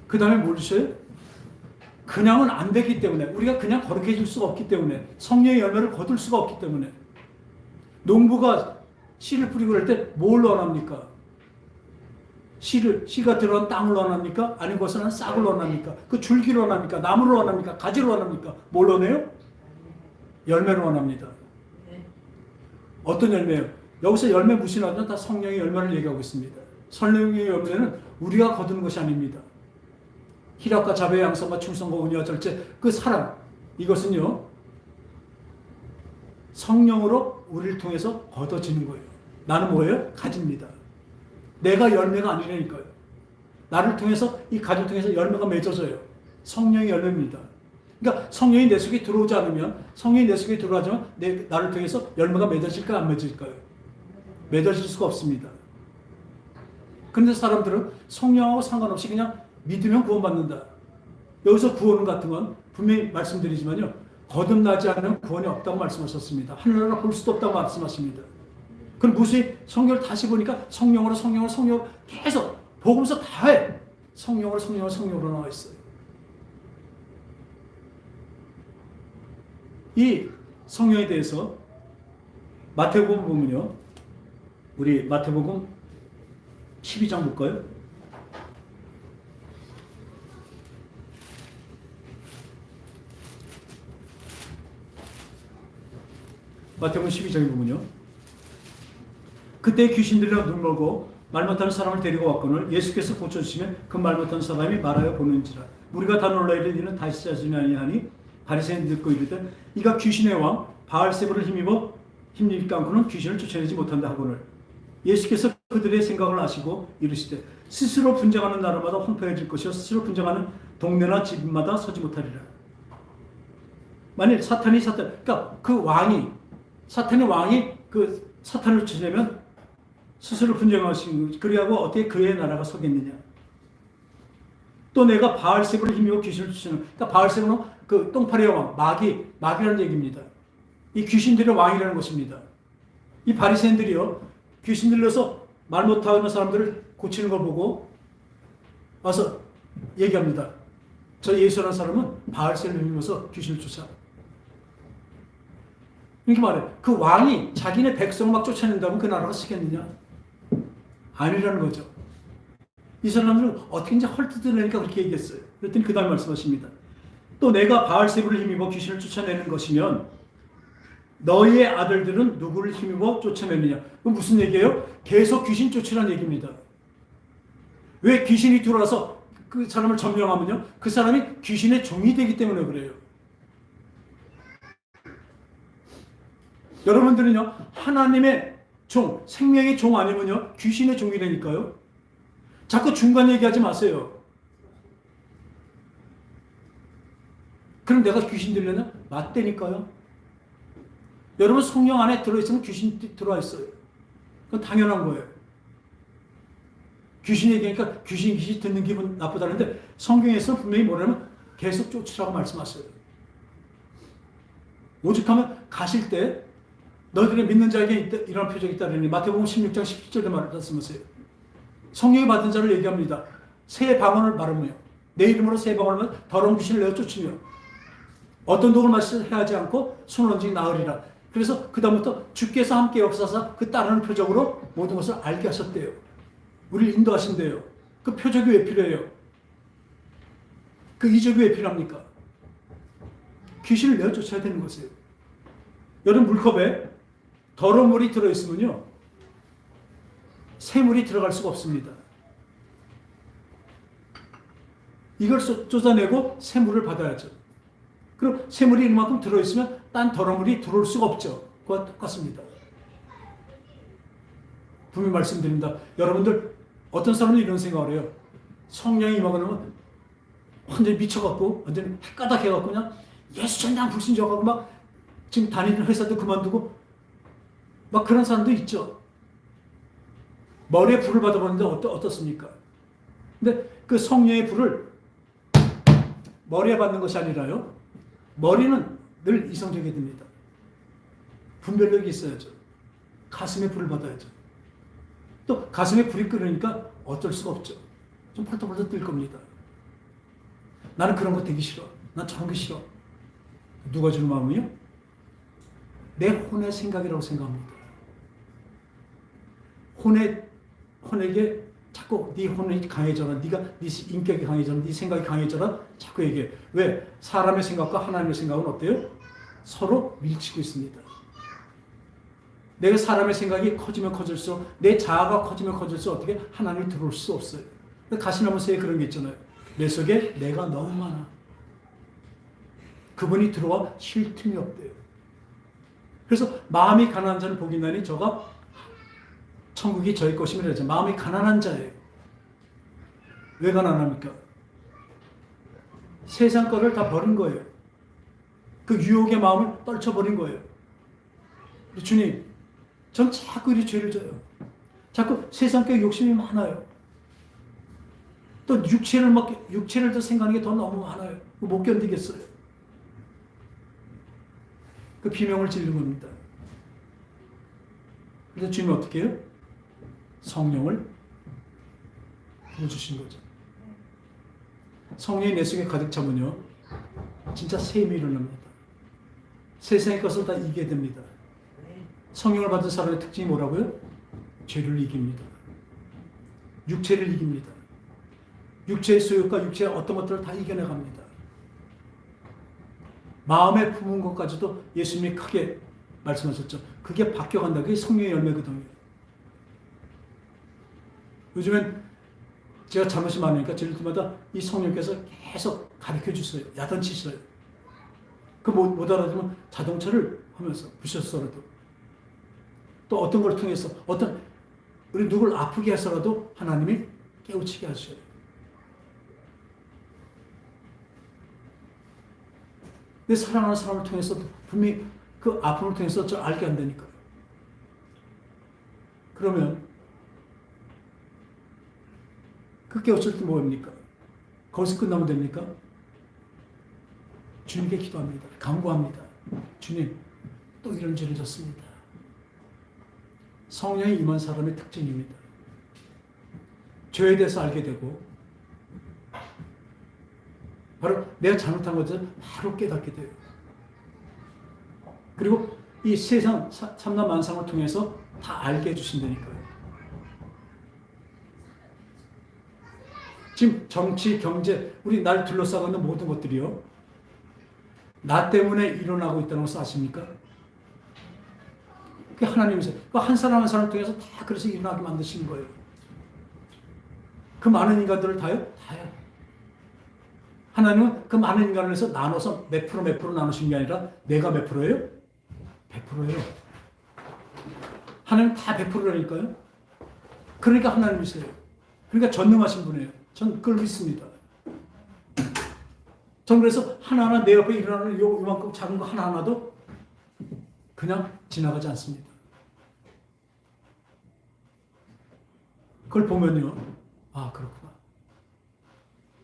그 다음에 뭘 주셔요? 그냥은 안 되기 때문에, 우리가 그냥 거룩해질 수가 없기 때문에, 성령의 열매를 거둘 수가 없기 때문에, 농부가 씨를 뿌리고 그럴 때 뭘 원합니까? 씨가 들어간 땅을 원합니까? 아닌 것은 싹을 원합니까? 그 줄기를 원합니까? 나무를 원합니까? 가지를 원합니까? 뭘 원해요? 열매를 원합니다. 어떤 열매요? 여기서 열매 무시하면 다 성령의 열매를 얘기하고 있습니다. 성령의 열매는 우리가 거두는 것이 아닙니다. 희락과 자비와 양선과 충성과 온유와 절제, 그 사랑, 이것은요 성령으로 우리를 통해서 거둬지는 거예요. 나는 뭐예요? 가집니다. 내가 열매가 아니라니까요. 나를 통해서, 이 가지를 통해서 열매가 맺어져요. 성령의 열매입니다. 그러니까 성령이 내 속에 들어오지 않으면, 성령이 내 속에 들어오지만 나를 통해서 열매가 맺어질까요? 안 맺어질까요? 맺어질 수가 없습니다. 그런데 사람들은 성령하고 상관없이 그냥 믿으면 구원받는다. 여기서 구원 같은 건 분명히 말씀드리지만요, 거듭나지 않으면 구원이 없다고 말씀하셨습니다. 하늘나라 볼 수도 없다고 말씀하십니다. 그럼 무수히 성경을 다시 보니까 성령으로 계속 복음서 다 해. 성령으로 나와 있어요. 이 성령에 대해서 마태복음 보면요, 우리 마태복음 12장 볼까요? 마태복음 12장에 보면요, 그때 귀신 들려 눈 멀고 말 못하는 사람을 데리고 왔거늘 예수께서 고쳐주시면 그 말 못하는 사람이 말하여 보는지라. 우리가 다 놀라 이르되 이는 다시 자주니 아니하니 바리새인 듣고 이르되 이가 귀신의 왕 바알세불을 힘입니까 않고는 귀신을 쫓아내지 못한다 하거늘 예수께서 그들의 생각을 아시고 이르시되 스스로 분쟁하는 나라마다 황폐해질 것이요 스스로 분쟁하는 동네나 집마다 서지 못하리라. 만일 그러니까 그 사탄의 왕이 그 사탄을 쫓아내면 스스로 분쟁하시고 그리하고 어떻게 그의 나라가 서겠느냐. 또 내가 바알세불을 힘입어 귀신을 쫓아내는, 그러니까 바알세불은 그 똥파리의 왕, 마귀라는 얘기입니다. 이 귀신들의 왕이라는 것입니다. 이 바리새인들이요, 귀신 들려서 말 못하는 사람들을 고치는 걸 보고 와서 얘기합니다. 저 예수라는 사람은 바알세를 힘입어서 귀신을 쫓아. 이렇게 말해. 그 왕이 자기네 백성을 막 쫓아낸다면 그 나라가 쓰겠느냐? 아니라는 거죠. 이 사람들은 어떻게 이제 헐뜯어내니까 그렇게 얘기했어요. 그랬더니 그 다음에 말씀하십니다. 또 내가 바알세불을 힘입어 귀신을 쫓아내는 것이면 너희의 아들들은 누구를 힘입어 쫓아내느냐? 그건 무슨 얘기예요? 계속 귀신 쫓으라는 얘기입니다. 왜 귀신이 들어와서 그 사람을 점령하면요, 그 사람이 귀신의 종이 되기 때문에 그래요. 여러분들은요, 하나님의 종, 생명의 종 아니면요, 귀신의 종이 되니까요. 자꾸 중간 얘기하지 마세요. 그럼 내가 귀신 들려나? 맞다니까요. 여러분 성령 안에 들어있으면 귀신 들어와 있어요. 그건 당연한 거예요. 귀신 얘기하니까 귀신 듣는 기분 나쁘다는데 성경에서 분명히 뭐냐면 계속 쫓으라고 말씀하셔요. 오죽하면 가실 때 너희들이 믿는 자에게 이런 표적이 있다니 마태복음 16장 17절에 말씀하세요. 성령이 받은 자를 얘기합니다. 새 방언을 바르며 내 이름으로 새 방언을 하면 더러운 귀신을 내어 쫓으며 어떤 독을 마시지 해하지 않고 손을 얹으니 나으리라. 그래서 그 다음부터 주께서 함께 역사사 그 따르는 표적으로 모든 것을 알게 하셨대요. 우리를 인도하신대요. 그 표적이 왜 필요해요? 그 이적이 왜 필요합니까? 귀신을 내어 쫓아야 되는 것이에요. 여러분 물컵에 더러운 물이 들어있으면요, 새물이 들어갈 수가 없습니다. 이걸 쫓아내고 새물을 받아야죠. 그럼 새물이 이만큼 들어있으면 딴 더러운 물이 들어올 수가 없죠. 그와 똑같습니다. 분명히 말씀드립니다. 여러분들 어떤 사람은 이런 생각을 해요. 성령이 임하면 완전히 미쳐갖고 완전히 헷가닥해갖고 그냥 예수 전당 불신자하고 막 지금 다니는 회사도 그만두고 막 그런 사람도 있죠. 머리에 불을 받아보는데 어떻습니까? 근데 그 성령의 불을 머리에 받는 것이 아니라요. 머리는 늘 이성적이 됩니다. 분별력이 있어야죠. 가슴에 불을 받아야죠. 또 가슴에 불이 끓으니까 어쩔 수가 없죠. 좀 펄떡펄떡 뜰 겁니다. 나는 그런 거 되기 싫어. 난 저런 게 싫어. 누가 주는 마음이요? 내 혼의 생각이라고 생각합니다. 혼에게 자꾸 네 혼이 강해져라. 네 인격이 강해져라. 네 생각이 강해져라. 자꾸 얘기해. 왜? 사람의 생각과 하나님의 생각은 어때요? 서로 밀치고 있습니다. 내가 사람의 생각이 커지면 커질수록 내 자아가 커지면 커질수록 어떻게 하나님이 들어올 수 없어요. 가시나무새에 그런 게 있잖아요. 내 속에 내가 너무 많아. 그분이 들어와 쉴 틈이 없대요. 그래서 마음이 가난한 자는 복이 있나니 저가 천국이 저희 것이며 그러죠. 마음이 가난한 자예요. 왜 가난합니까? 세상 거를 다 버린 거예요. 그 유혹의 마음을 떨쳐버린 거예요. 주님, 전 자꾸 이 죄를 져요. 자꾸 세상 게 욕심이 많아요. 또 육체를 더 생각하는 게 더 너무 많아요. 못 견디겠어요. 그 비명을 지르는 겁니다. 그래서 주님은 어떻게 해요? 성령을 부어주신 거죠. 성령이 내 속에 가득 차면요, 진짜 셈이 일어납니다. 세상의 것을 다 이기게 됩니다. 성령을 받은 사람의 특징이 뭐라고요? 죄를 이깁니다. 육체를 이깁니다. 육체의 소욕과 육체의 어떤 것들을 다 이겨내갑니다. 마음에 품은 것까지도 예수님이 크게 말씀하셨죠. 그게 바뀌어간다. 그게 성령의 열매거든요. 요즘엔 제가 잘못이 많으니까 저럴 때마다 이 성령께서 계속 가르쳐 주세요. 야단치셔요. 그 못 알아들으면 자동차를 하면서 부셨어라도 또 어떤 걸 통해서 우리 누굴 아프게 해서라도 하나님이 깨우치게 하셔요. 내 사랑하는 사람을 통해서 분명히 그 아픔을 통해서 저 알게 한다니까요. 그러면 그 깨우칠 때 뭐합니까? 거기서 끝나면 됩니까? 주님께 기도합니다. 간구합니다. 주님, 또 이런 죄를 졌습니다. 성령이 임한 사람의 특징입니다. 죄에 대해서 알게 되고 바로 내가 잘못한 것을 바로 깨닫게 돼요. 그리고 이 세상 삼남 만상을 통해서 다 알게 해주신다니까요. 지금 정치, 경제, 우리 날 둘러싸고 있는 모든 것들이요, 나 때문에 일어나고 있다는 것을 아십니까? 그게 하나님이세요. 한 사람 한 사람 통해서 다 그래서 일어나게 만드신 거예요. 그 많은 인간들을 다요? 다요. 하나님은 그 많은 인간을 해서 나눠서 몇 프로 나누신 게 아니라 내가 몇 프로예요? 100%예요. 하나님 다 100%라니까요. 그러니까 하나님이세요. 그러니까 전능하신 분이에요. 전 그걸 믿습니다. 전 그래서 하나하나 내 옆에 일어나는 요만큼 작은 거 하나하나도 그냥 지나가지 않습니다. 그걸 보면요, 아, 그렇구나.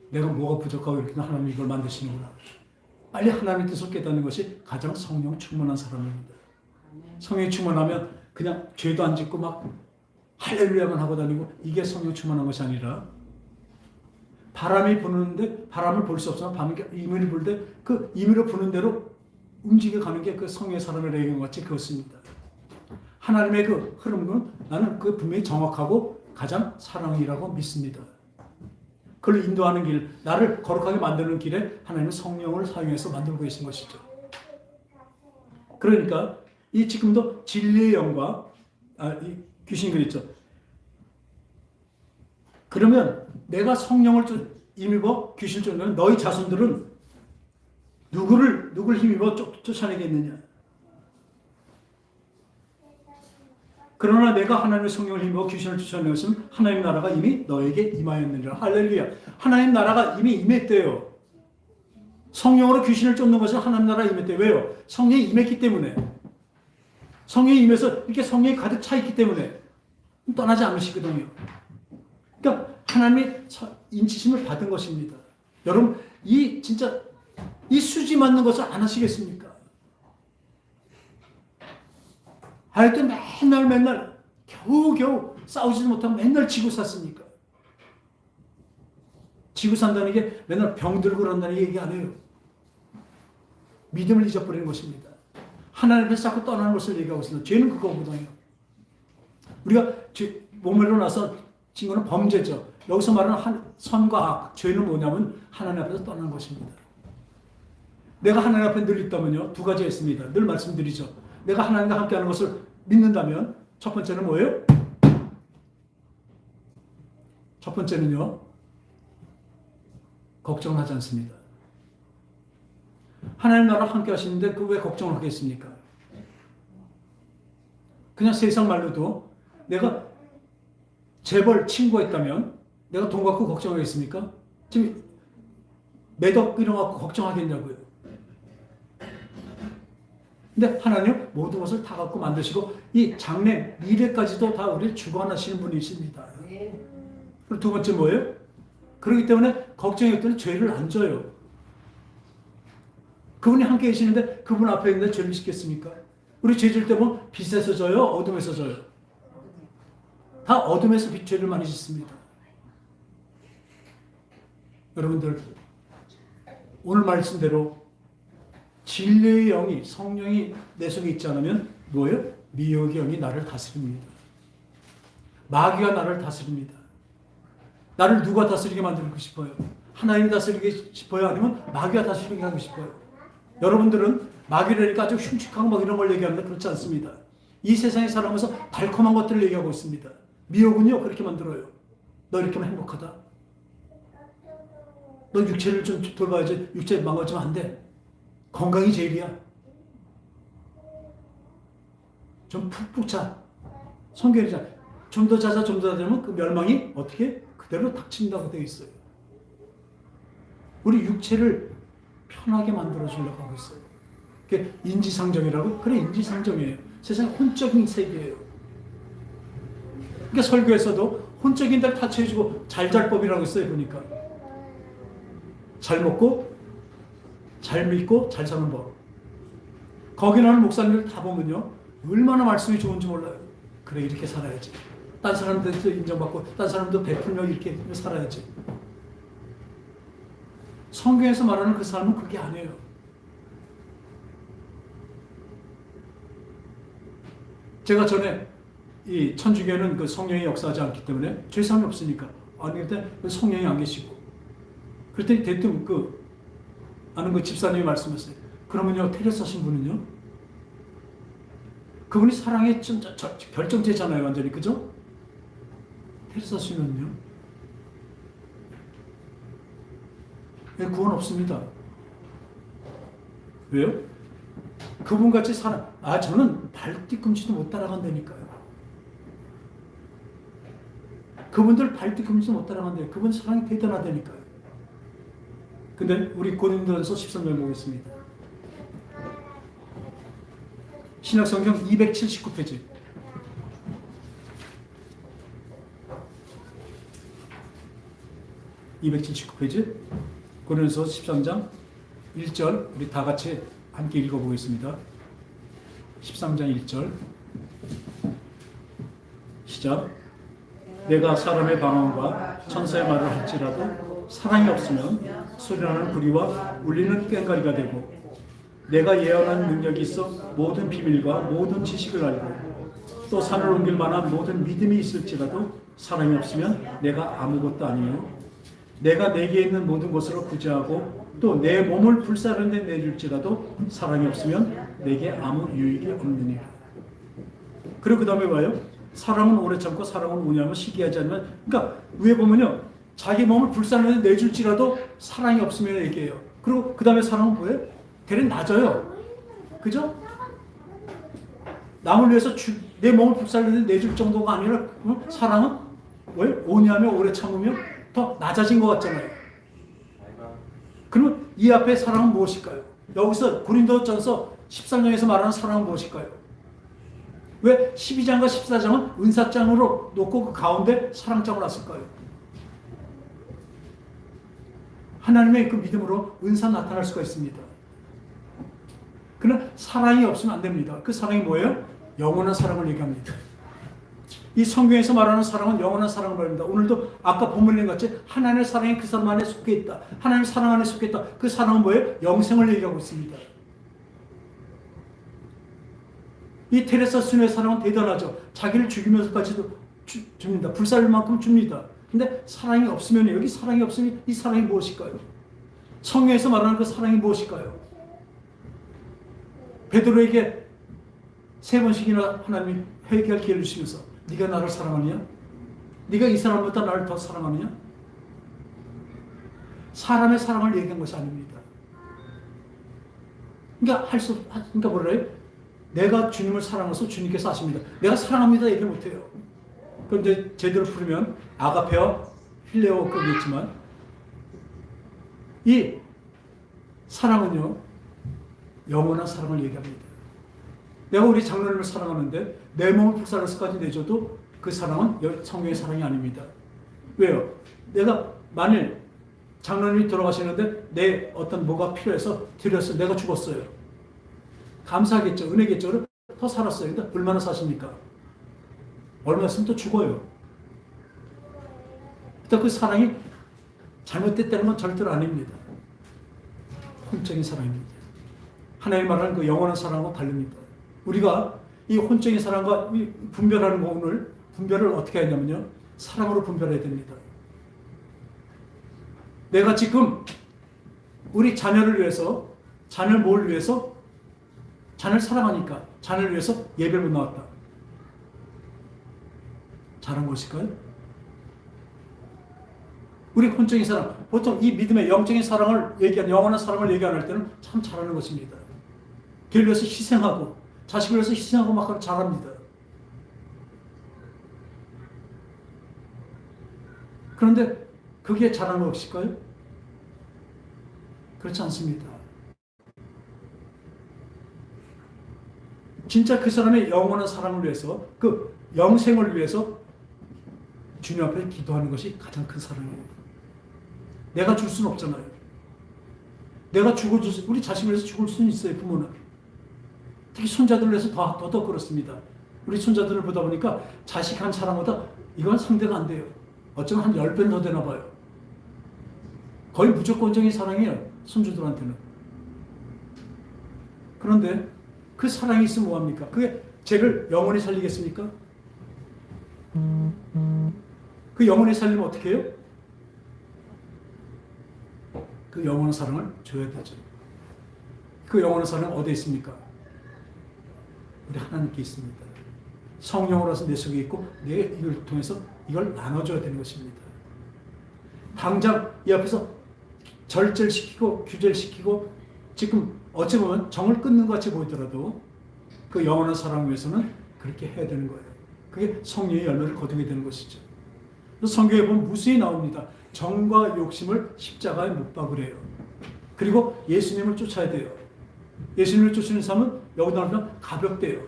내가 뭐가 부족하고 이렇게 하나님이 이걸 만드시는구나. 빨리 하나님의 뜻을 깨닫는 것이 가장 성령 충만한 사람입니다. 성령이 충만하면 그냥 죄도 안 짓고 막 할렐루야만 하고 다니고, 이게 성령 충만한 것이 아니라 바람이 부는데 바람을 볼 수 없으나 임의로 불 때 그 임의로 부는 대로 움직여 가는 게 그 성령의 사람의 레이건 같이 그렇습니다. 하나님의 그 흐름은 나는 그 분명히 정확하고 가장 사랑이라고 믿습니다. 그걸 인도하는 길, 나를 거룩하게 만드는 길에 하나님은 성령을 사용해서 만들고 계신 것이죠. 그러니까 이 지금도 진리의 영과 이 귀신이 그랬죠. 그러면 내가 성령을 힘입어 귀신을 쫓는 너희 자손들은 누굴 힘입어 쫓아내겠느냐? 그러나 내가 하나님의 성령을 힘입어 귀신을 쫓아내었으면 하나님 나라가 이미 너에게 임하였느니라. 할렐루야. 하나님 나라가 이미 임했대요. 성령으로 귀신을 쫓는 것은 하나님 나라가 임했대요. 왜요? 성령이 임했기 때문에. 성령이 임해서 이렇게 성령이 가득 차 있기 때문에. 떠나지 않으시거든요. 그러니까 하나님의 인치심을 받은 것입니다. 여러분, 진짜 이 수지 맞는 것을 안 하시겠습니까? 하여튼 맨날 겨우겨우 싸우지도 못하고 맨날 지고 샀습니까? 지고 산다는 게 맨날 병들고 그런다는 얘기 아니에요. 믿음을 잊어버리는 것입니다. 하나님 앞에서 자꾸 떠나는 것을 얘기하고 있습니다. 죄는 그거거든요. 우리가 몸으로 나서 친구는 범죄죠. 여기서 말하는 선과 악, 죄는 뭐냐면 하나님 앞에서 떠나는 것입니다. 내가 하나님 앞에 늘 있다면요, 두 가지가 있습니다. 늘 말씀드리죠. 내가 하나님과 함께하는 것을 믿는다면 첫 번째는 뭐예요? 첫 번째는요, 걱정을 하지 않습니다. 하나님 나라와 함께 하시는데 그 왜 걱정을 하겠습니까? 그냥 세상 말로도 내가 재벌 친구가 있다면 내가 돈 갖고 걱정하겠습니까? 지금 매덕 이런 거 갖고 걱정하겠냐고요. 근데 하나님 모든 것을 다 갖고 만드시고 이 장래 미래까지도 다 우리를 주관하시는 분이십니다. 그리고 두 번째 뭐예요? 그렇기 때문에 걱정이 때는 죄를 안 져요. 그분이 함께 계시는데 그분 앞에 있는데 죄를 짓겠습니까? 우리 죄 질 때 보면 빛에서 져요? 어둠에서 져요? 다 어둠에서 죄를 많이 짓습니다. 여러분들, 오늘 말씀대로 진리의 영이, 성령이 내 속에 있지 않으면 뭐예요? 미혹의 영이 나를 다스립니다. 마귀가 나를 다스립니다. 나를 누가 다스리게 만들고 싶어요? 하나님이 다스리게 싶어요? 아니면 마귀가 다스리게 하고 싶어요? 여러분들은 마귀라니까 아주 흉측하고 막 이런 걸 얘기하는데 그렇지 않습니다. 이 세상에 살아가면서 달콤한 것들을 얘기하고 있습니다. 미혹은요, 그렇게 만들어요. 너 이렇게 하면 행복하다. 너 육체를 좀 돌봐야지. 육체 망가지면 안 돼. 건강이 제일이야. 좀 푹푹 자. 성경이 자. 좀 더 자자, 좀 더 자자면 그 멸망이 어떻게? 그대로 닥친다고 되어 있어요. 우리 육체를 편하게 만들어주려고 하고 있어요. 그게 인지상정이라고? 그래, 인지상정이에요. 세상 혼적인 세계예요. 그러니까 설교에서도 혼적인 데를 타치해주고 잘잘법이라고 있어요. 보니까 잘 먹고 잘 믿고 잘 사는 법. 거기 나오는 목사님들 다 보면요, 얼마나 말씀이 좋은지 몰라요. 그래, 이렇게 살아야지. 딴 사람들도 인정받고 딴 사람도 베풀며 이렇게 살아야지. 성경에서 말하는 그 삶은 그게 아니에요. 제가 전에 이 천주교는 그 성령이 역사하지 않기 때문에 죄사함이 없으니까, 아니 그때 성령이 안 계시고, 그랬더니 대뜸 아는 그 집사님이 말씀하셨어요. 그러면요, 테레사신 분은요, 그분이 사랑의 결정체잖아요, 완전히. 그죠? 테레사 씨는요, 구원 없습니다. 왜요? 그분같이 저는 발 뒤꿈치도 못 따라간다니까요. 그분들 발 뒤꿈치도 못 따라간다니까요. 그분 사랑이 대단하다니까요. 근데 우리 고린도전서 13장 보겠습니다. 신약성경 279페이지. 279페이지. 고린도전서 13장 1절 우리 다 같이 함께 읽어보겠습니다. 13장 1절 시작. 내가 사람의 방언과 천사의 말을 할지라도 사랑이 없으면 소리나는 구리와 울리는 꽹과리가 되고, 내가 예언하는 능력이 있어 모든 비밀과 모든 지식을 알고 또 산을 옮길 만한 모든 믿음이 있을지라도 사랑이 없으면 내가 아무것도 아니요. 내가 내게 있는 모든 것으로 구제하고 또 내 몸을 불사르는 데 내줄지라도 사랑이 없으면 내게 아무 유익이 없느니라. 그리고 그 다음에 와요. 사랑은 오래 참고 사랑은 뭐냐면 시기하지 않으면, 그러니까 위에 보면요, 자기 몸을 불사르는 데 내줄지라도 사랑이 없으면 얘기해요. 그리고 그 다음에 사랑은 뭐예요? 걔는 낮아요. 그죠? 남을 위해서 내 몸을 불살르는 데 내줄 정도가 아니라 사랑은 왜? 온유하며 오래 참으며 더 낮아진 것 같잖아요. 그러면 이 앞에 사랑은 무엇일까요? 여기서 고린도전서 13장에서 말하는 사랑은 무엇일까요? 왜 12장과 14장은 은사장으로 놓고 그 가운데 사랑장을 놨을까요? 하나님의 그 믿음으로 은사 나타날 수가 있습니다. 그러나 사랑이 없으면 안 됩니다. 그 사랑이 뭐예요? 영원한 사랑을 얘기합니다. 이 성경에서 말하는 사랑은 영원한 사랑을 말합니다. 오늘도 아까 본문에 같이 하나님의 사랑이 그 사람 안에 속해 있다. 하나님의 사랑 안에 속해 있다. 그 사랑은 뭐예요? 영생을 얘기하고 있습니다. 이 테레사 수녀의 사랑은 대단하죠. 자기를 죽이면서까지도 줍니다. 불살릴 만큼 줍니다. 근데 사랑이 없으면, 여기 사랑이 없으면 이 사랑이 무엇일까요? 성경에서 말하는 그 사랑이 무엇일까요? 베드로에게 3번씩이나 하나님이 회개할 기회를 주시면서 네가 나를 사랑하느냐? 네가 이 사람보다 나를 더 사랑하느냐? 사람의 사랑을 얘기한 것이 아닙니다. 그러니까 뭐래요? 내가 주님을 사랑해서 주님께서 아십니다. 내가 사랑합니다 얘기를 못해요. 그런데 제대로 부르면 아가페와 필레오급이겠지만 이 사랑은요 영원한 사랑을 얘기합니다. 내가 우리 장로님을 사랑하는데 내 몸을 불살라서까지 내줘도 그 사랑은 성경의 사랑이 아닙니다. 왜요? 내가 만일 장로님이 돌아가시는데 내 어떤 뭐가 필요해서 드렸어요. 내가 죽었어요. 감사하겠죠. 은혜겠죠. 더 살았어요. 근데 얼마나 사십니까? 얼마 있으면 또 죽어요. 일단 그 사랑이 잘못됐다는 건 절대로 아닙니다. 혼적인 사랑입니다. 하나님 말하는 그 영원한 사랑과 다릅니다. 우리가 이 혼적인 사랑과 분별하는 거 오늘 분별을 어떻게 하냐면요. 사랑으로 분별해야 됩니다. 내가 지금 우리 자녀를 위해서, 자녀를 뭘 위해서? 자녀를 사랑하니까 자녀를 위해서 예배를 못 나왔다. 잘한 것일까요? 우리 혼적인 사랑, 보통 이 믿음의 영적인 사랑을 얘기하는, 영원한 사랑을 얘기 안 할 때는 참 잘하는 것입니다. 교회를 위해서 희생하고 자식을 위해서 희생하고 막 잘합니다. 그런데 그게 잘한 것일까요? 그렇지 않습니다. 진짜 그 사람의 영원한 사랑을 위해서, 그 영생을 위해서 주님 앞에 기도하는 것이 가장 큰 사랑이에요. 내가 줄 수는 없잖아요. 내가 우리 자식을 위해서 죽을 수는 있어요, 부모는. 특히 손자들을 위해서 더더욱 그렇습니다. 우리 손자들을 보다 보니까 자식 한 사랑보다 이건 상대가 안 돼요. 어쩌면 한 10배는 더 되나 봐요. 거의 무조건적인 사랑이에요, 손주들한테는. 그런데 그 사랑이 있으면 뭐합니까? 그게 쟤를 영원히 살리겠습니까? 그 영원히 살리면 어떻게 해요? 그 영원한 사랑을 줘야 되죠. 그 영원한 사랑은 어디에 있습니까? 우리 하나님께 있습니다. 성령으로서 내 속에 있고 내 이걸 통해서 이걸 나눠줘야 되는 것입니다. 당장 이 앞에서 절제시키고 규제시키고 지금 어찌 보면 정을 끊는 것 같이 보이더라도 그 영원한 사랑을 위해서는 그렇게 해야 되는 거예요. 그게 성령의 열매를 거두게 되는 것이죠. 그래서 성경에 보면 무수히 나옵니다. 정과 욕심을 십자가에 못 박으래요. 그리고 예수님을 쫓아야 돼요. 예수님을 쫓는 삶은 여기다 하면 가볍대요.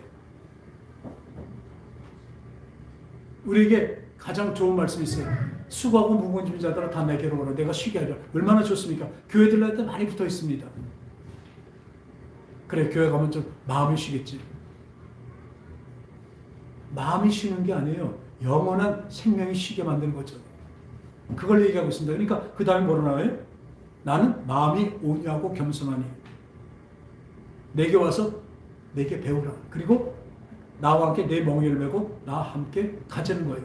우리에게 가장 좋은 말씀이 있어요. 수고하고 무거운 짐진 자들아 다 내게로 오라. 내가 쉬게 하리라. 얼마나 좋습니까? 교회 들날 때 많이 붙어 있습니다. 그래, 교회 가면 좀 마음이 쉬겠지. 마음이 쉬는 게 아니에요. 영원한 생명이 쉬게 만드는 거죠. 그걸 얘기하고 있습니다. 그러니까 그 다음에 뭐로 나와요? 나는 마음이 온유하고 겸손하니 내게 와서 내게 배우라. 그리고 나와 함께 내 멍에를 메고 나와 함께 가자는 거예요.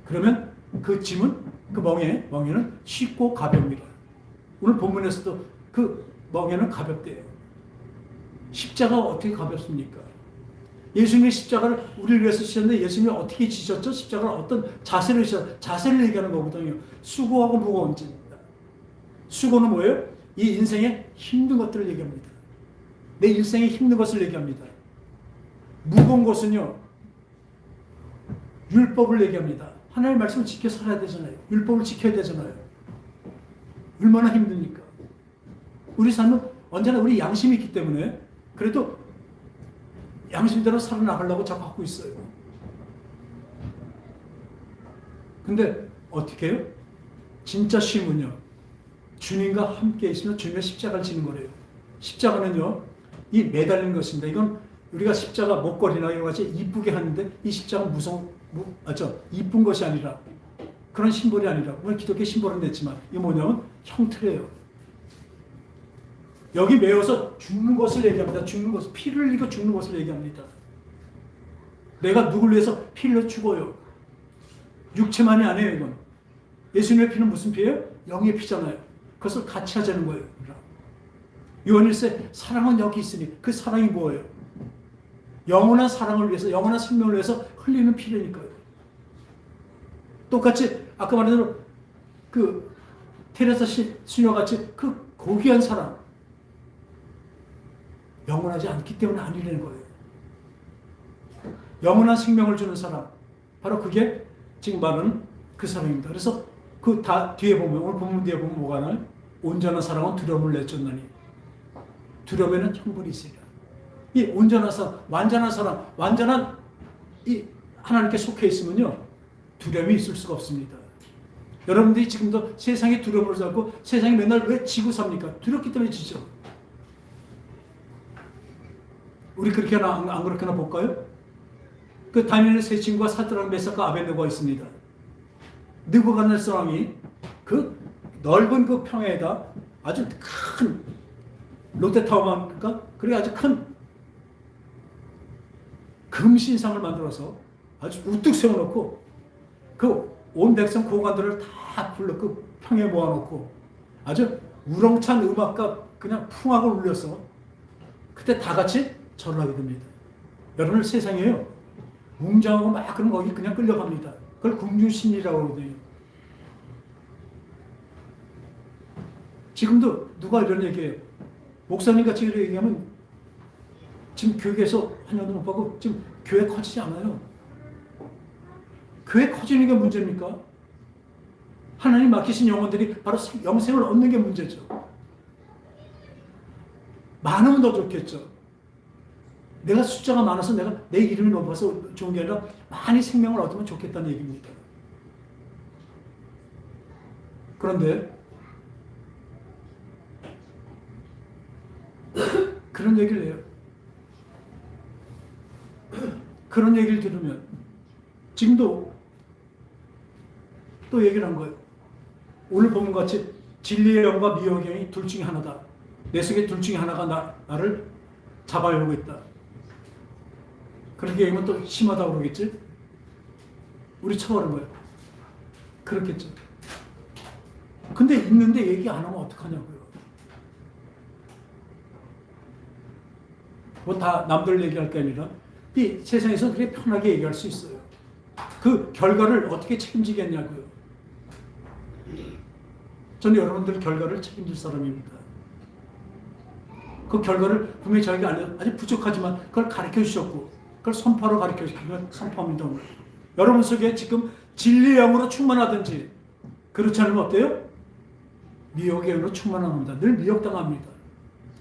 그러면 그 짐은, 그 멍에는 쉽고 가벼웁니다. 오늘 본문에서도 그 멍에는 가볍대요. 십자가가 어떻게 가볍습니까? 예수님이 십자가를 우리를 위해서 지셨는데 예수님이 어떻게 지셨죠? 십자가를 어떤 자세를 지셨죠? 자세를 얘기하는 거거든요. 수고하고 무거운 짐입니다. 수고는 뭐예요? 이 인생의 힘든 것들을 얘기합니다. 내 일생에 힘든 것을 얘기합니다. 무거운 것은요, 율법을 얘기합니다. 하나님의 말씀을 지켜 살아야 되잖아요. 율법을 지켜야 되잖아요. 얼마나 힘듭니까? 우리 삶은 언제나 우리 양심이 있기 때문에 그래도 양심대로 살아나가려고 자꾸 하고 있어요. 근데 어떻게 해요? 진짜 쉼은요, 주님과 함께 있으면 주님의 십자가를 지는 거래요. 십자가는요, 이 매달리는 것입니다. 이건 우리가 십자가 목걸이나 이런 같이 이쁘게 하는데, 이 십자가는 이쁜 것이 아니라, 그런 심볼이 아니라, 물론 기독교 심볼은 냈지만, 이게 뭐냐면 형틀이에요. 여기 매어서 죽는 것을 얘기합니다. 죽는 것을, 피를 흘리고 죽는 것을 얘기합니다. 내가 누굴 위해서 피를 흘려 죽어요. 육체만이 아니에요, 이건. 예수님의 피는 무슨 피예요? 영의 피잖아요. 그것을 같이 하자는 거예요. 요한일서 사랑은 여기 있으니, 그 사랑이 뭐예요? 영원한 사랑을 위해서, 영원한 생명을 위해서 흘리는 피라니까요. 똑같이 아까 말한 대로 그 테레사 수녀같이 그 고귀한 사랑, 영원하지 않기 때문에 아니라는 거예요. 영원한 생명을 주는 사랑, 바로 그게 지금 말하는 그 사랑입니다. 그래서 그 다 뒤에 보면, 오늘 본문 뒤에 보면 뭐가 나요? 온전한 사랑은 두려움을 내쫓나니 두려움에는 형벌이 있으리라. 이 온전한 사랑, 완전한 사랑, 완전한 이 하나님께 속해 있으면요, 두려움이 있을 수가 없습니다. 여러분들이 지금도 세상에 두려움을 잡고 세상에 맨날 왜 지고 삽니까? 두렵기 때문에 지죠. 우리 그렇게 하나 안 그렇게 하나 볼까요? 그 다니엘의 세 친구가 사드락, 메삭과 아벳네고가 있습니다. 느부갓네살 왕이 그 넓은 그 평야에다 아주 큰 롯데타워만가 그래 아주 큰 금신상을 만들어서 아주 우뚝 세워놓고 그 온 백성 고관들을 다 불러 그 평에 모아놓고 아주 우렁찬 음악과 그냥 풍악을 울려서 그때 다 같이 절을 하게 됩니다. 여러분 세상에요, 웅장하고 막 그럼 거기 그냥 끌려갑니다. 그걸 궁중심리라고 하거든요. 지금도 누가 이런 얘기해요. 목사님 같이 이런 얘기하면 지금 교회에서 한 년도 못 보고 지금 교회 커지지 않아요. 교회 커지는 게 문제입니까? 하나님 맡기신 영혼들이 바로 영생을 얻는 게 문제죠. 많으면 더 좋겠죠. 내가 숫자가 많아서 내가 내 이름이 높아서 좋은 게 아니라 많이 생명을 얻으면 좋겠다는 얘기입니다. 그런데 그런 얘기를 해요. 그런 얘기를 들으면 지금도 또 얘기를 한 거예요. 오늘 보면 같이 진리의 영과 미혹의 영이 둘 중에 하나다. 내 속에 둘 중에 하나가 나를 잡아오고 있다. 그렇게 얘기하면 또 심하다고 그러겠지? 우리 처벌한 거예요. 그렇겠죠. 근데 있는데 얘기 안 하면 어떡하냐고요. 뭐 다 남들 얘기할 게 아니라 이 세상에서 그렇게 편하게 얘기할 수 있어요. 그 결과를 어떻게 책임지겠냐고요. 저는 여러분들 결과를 책임질 사람입니다. 그 결과를 분명히 자기가 아주 부족하지만 그걸 가르쳐 주셨고 그걸 선포로 가르쳐 주시면 선포합니다. 여러분 속에 지금 진리의 영으로 충만하든지 그렇지 않으면 어때요? 미혹의 영으로 충만합니다. 늘 미혹당합니다.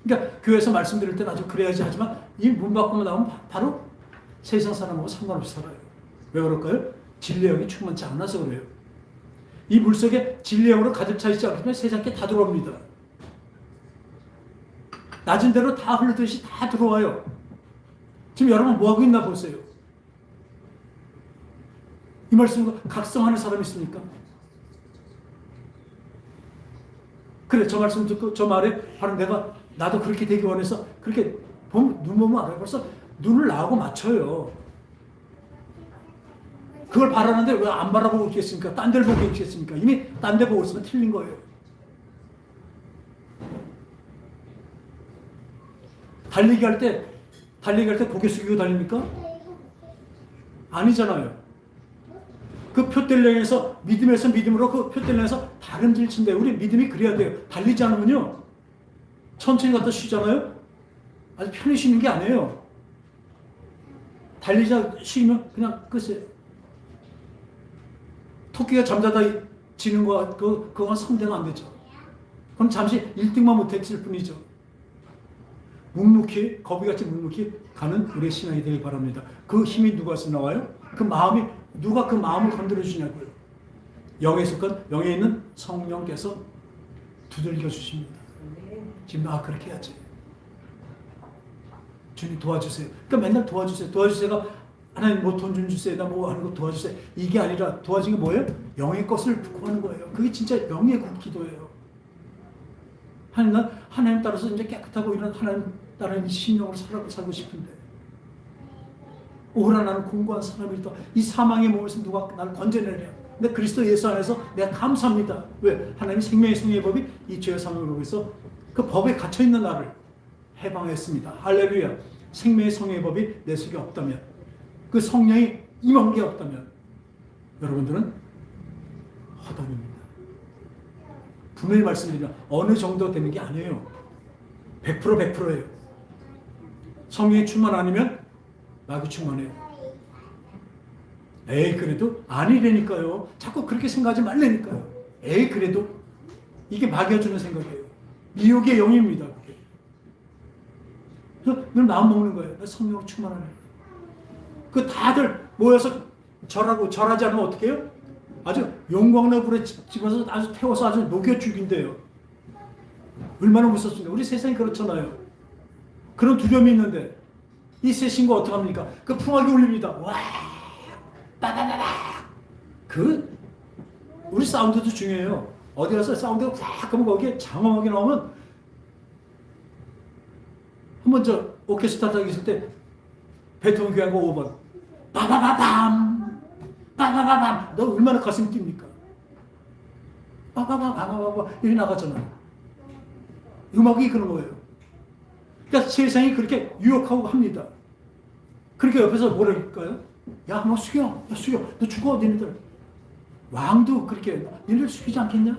그러니까 교회에서 말씀드릴 때는 아주 그래야지 하지만 이 문 밖으로 나오면 바로 세상 사람하고 상관없이 살아요. 왜 그럴까요? 진리의 영이 충만치 않아서 그래요. 이 물속에 진리의 영으로 가득 차 있지 않으면 세상에 다 들어옵니다. 낮은 대로 다 흐르듯이 다 들어와요. 지금 여러분 뭐하고 있나 보세요. 이 말씀과 각성하는 사람이 있습니까? 그래, 저 말씀 듣고 저 말에 바로 나도 그렇게 되기 원해서 그렇게 눈 보면 알아요. 벌써 눈을 나하고 맞춰요. 그걸 바라는데 왜 안 바라보고 있겠습니까? 딴 데를 보고 있겠습니까? 이미 딴 데 보고 있으면 틀린 거예요. 달리기 할 때 고개 숙이고 달립니까? 아니잖아요. 그 표대령에서 믿음에서 믿음으로 그 표대령에서 다름질 친대요. 우리 믿음이 그래야 돼요. 달리지 않으면요 천천히 갔다 쉬잖아요. 아주 편히 쉬는 게 아니에요. 달리자 쉬면 그냥 끝이에요. 토끼가 잠자다 지는 거 그건 상대가 안 되죠. 그럼 잠시 1등만 못했을 뿐이죠. 묵묵히 거북이같이 묵묵히 가는 우리의 신앙이 되길 바랍니다. 그 힘이 누가서 나와요? 그 마음이 누가 그 마음을 건드려 주냐고요. 영에 속한 영에 있는 성령께서 두들겨 주십니다. 지금 그렇게 해야지. 주님 도와주세요. 그러니까 맨날 도와주세요. 도와주세요가 하나님 뭐 돈 좀 주세요. 나 뭐 하는 거 도와주세요. 이게 아니라 도와준 게 뭐예요? 영의 것을 구하는 거예요. 그게 진짜 영의 기도예요. 하나님 따라서 이제 깨끗하고 이런 하나님 따르는 신령으로 살고 싶은데 오라 나는 공고한 사람이다. 이 사망의 몸에서 누가 나를 건져내냐. 근데 그리스도 예수 안에서 내가 감사합니다. 왜? 하나님이 생명의 성령의 법이 이 죄의 사망으로 해서 그 법에 갇혀있는 나를 해방했습니다. 할렐루야. 생명의 성령의 법이 내 속에 없다면, 그 성령이 임한 게 없다면 여러분들은 허덕입니다. 분명히 말씀드리면 어느 정도 되는 게 아니에요. 100%예요. 성령의 충만 아니면 마귀 충만해요. 에이 그래도 아니라니까요. 자꾸 그렇게 생각하지 말라니까요. 에이 그래도 이게 마귀가 주는 생각이에요. 미혹의 영입니다. 그게. 그래서 늘 마음 먹는 거예요. 나 성령으로 충만하네. 그 다들 모여서 절하지 않으면 어떻게 해요? 아주 용광로 불에 집어서 아주 태워서 아주 녹여 죽인대요. 얼마나 무섭습니까? 우리 세상이 그렇잖아요. 그런 두려움이 있는데 이 새 신고 어떡합니까? 그 풍악이 울립니다. 와, 빠바바바. 우리 사운드도 중요해요. 어디 가서 사운드가 쫙 하면 거기에 장엄하게 나오면 한번 저 오케스트라 있을 때 베토벤 교향곡 5번 빠바바밤 빠바바밤 너 얼마나 가슴이 뜁니까? 빠바바바바바 이렇게 나가잖아요. 음악이 그런 거예요. 그러니까 세상이 그렇게 유혹하고 합니다. 그렇게 옆에서 뭐라 할까요? 야, 너 숙여. 야, 숙여. 너 죽어, 니네들. 왕도 그렇게, 니네들 숙이지 않겠냐?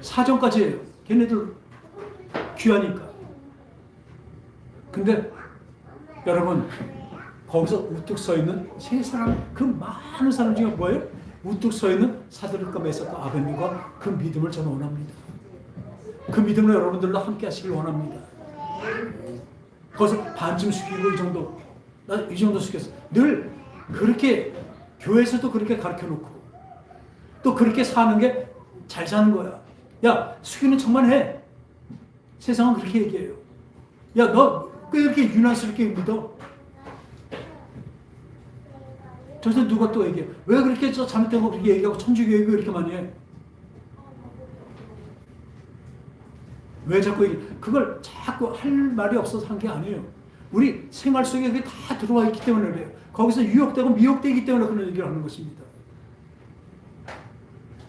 사정까지 해요. 걔네들 귀하니까. 근데 여러분, 거기서 우뚝 서 있는 세 사람, 그 많은 사람 중에 뭐예요? 우뚝 서 있는 사드락과 메삭과 아벤느고가 그 믿음을 저는 원합니다. 그 믿음을 여러분들도 함께 하시길 원합니다. 거기서 반쯤 숙이고 이 정도, 나 이 정도 숙였어. 늘 그렇게 교회에서도 그렇게 가르쳐 놓고 또 그렇게 사는 게 잘 사는 거야. 야, 숙이는 척만 해. 세상은 그렇게 얘기해요. 야, 너 왜 이렇게 유난스럽게 믿어? 저기서 누가 또 얘기해. 왜 그렇게 저 잘못된 거 그렇게 얘기하고 천주교회가 이렇게 많이 해? 왜 자꾸 그걸 자꾸 할 말이 없어서 한 게 아니에요. 우리 생활 속에 그게 다 들어와 있기 때문에 그래요. 거기서 유혹되고 미혹되기 때문에 그런 얘기를 하는 것입니다.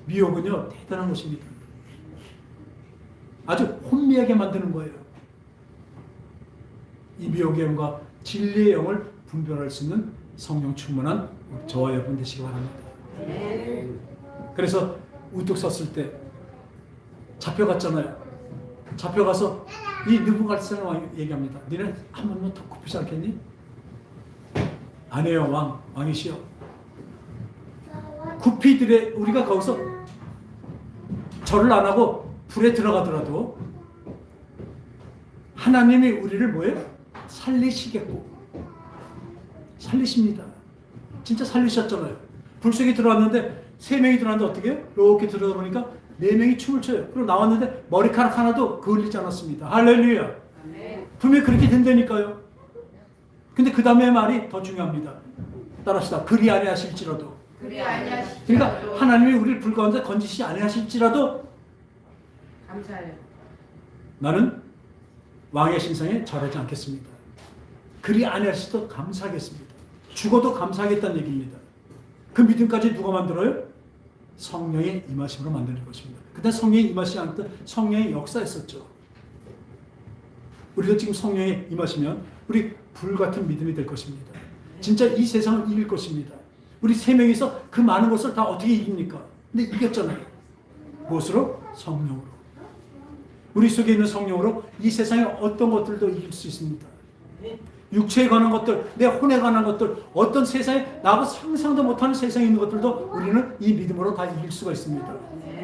미혹은요 대단한 것입니다. 아주 혼미하게 만드는 거예요. 이 미혹의 영과 진리의 영을 분별할 수 있는 성령 충만한 저와 여러분 되시기 바랍니다. 그래서 우뚝 섰을 때 잡혀갔잖아요. 잡혀가서 이 느부갓네살 왕이 얘기합니다. 너는 한 번만 더 굽히지 않겠니? 아니에요, 왕이시여. 구피들의 우리가 거기서 절을 안 하고 불에 들어가더라도 하나님이 우리를 뭐예요? 살리시겠고 살리십니다. 진짜 살리셨잖아요. 불 속에 들어왔는데 3명이 들어왔는데 어떻게 해요? 이렇게 들어보니까 4명이 춤을 춰요. 그리고 나왔는데 머리카락 하나도 그을리지 않았습니다. 할렐루야. 분명히 그렇게 된다니까요. 근데 그 다음에 말이 더 중요합니다. 따라합시다. 그리 아니하실지라도. 그러니까 하나님이 우리를 불 가운데 건지시 아니하실지라도 감사해요. 나는 왕의 신상에 절하지 않겠습니다. 그리 아니하실지라도 감사하겠습니다. 죽어도 감사하겠다는 얘기입니다. 그 믿음까지 누가 만들어요? 성령의 임하심으로 만드는 것입니다. 그때 성령의 임하시지 않을 때 성령의 역사했었죠. 우리도 지금 성령의 임하시면 우리 불같은 믿음이 될 것입니다. 진짜 이 세상을 이길 것입니다. 우리 3명이서 그 많은 것을 다 어떻게 이깁니까? 근데 이겼잖아요. 무엇으로? 성령으로. 우리 속에 있는 성령으로 이 세상의 어떤 것들도 이길 수 있습니다. 육체에 관한 것들, 내 혼에 관한 것들, 어떤 세상에 나하고 상상도 못하는 세상에 있는 것들도 우리는 이 믿음으로 다 이길 수가 있습니다.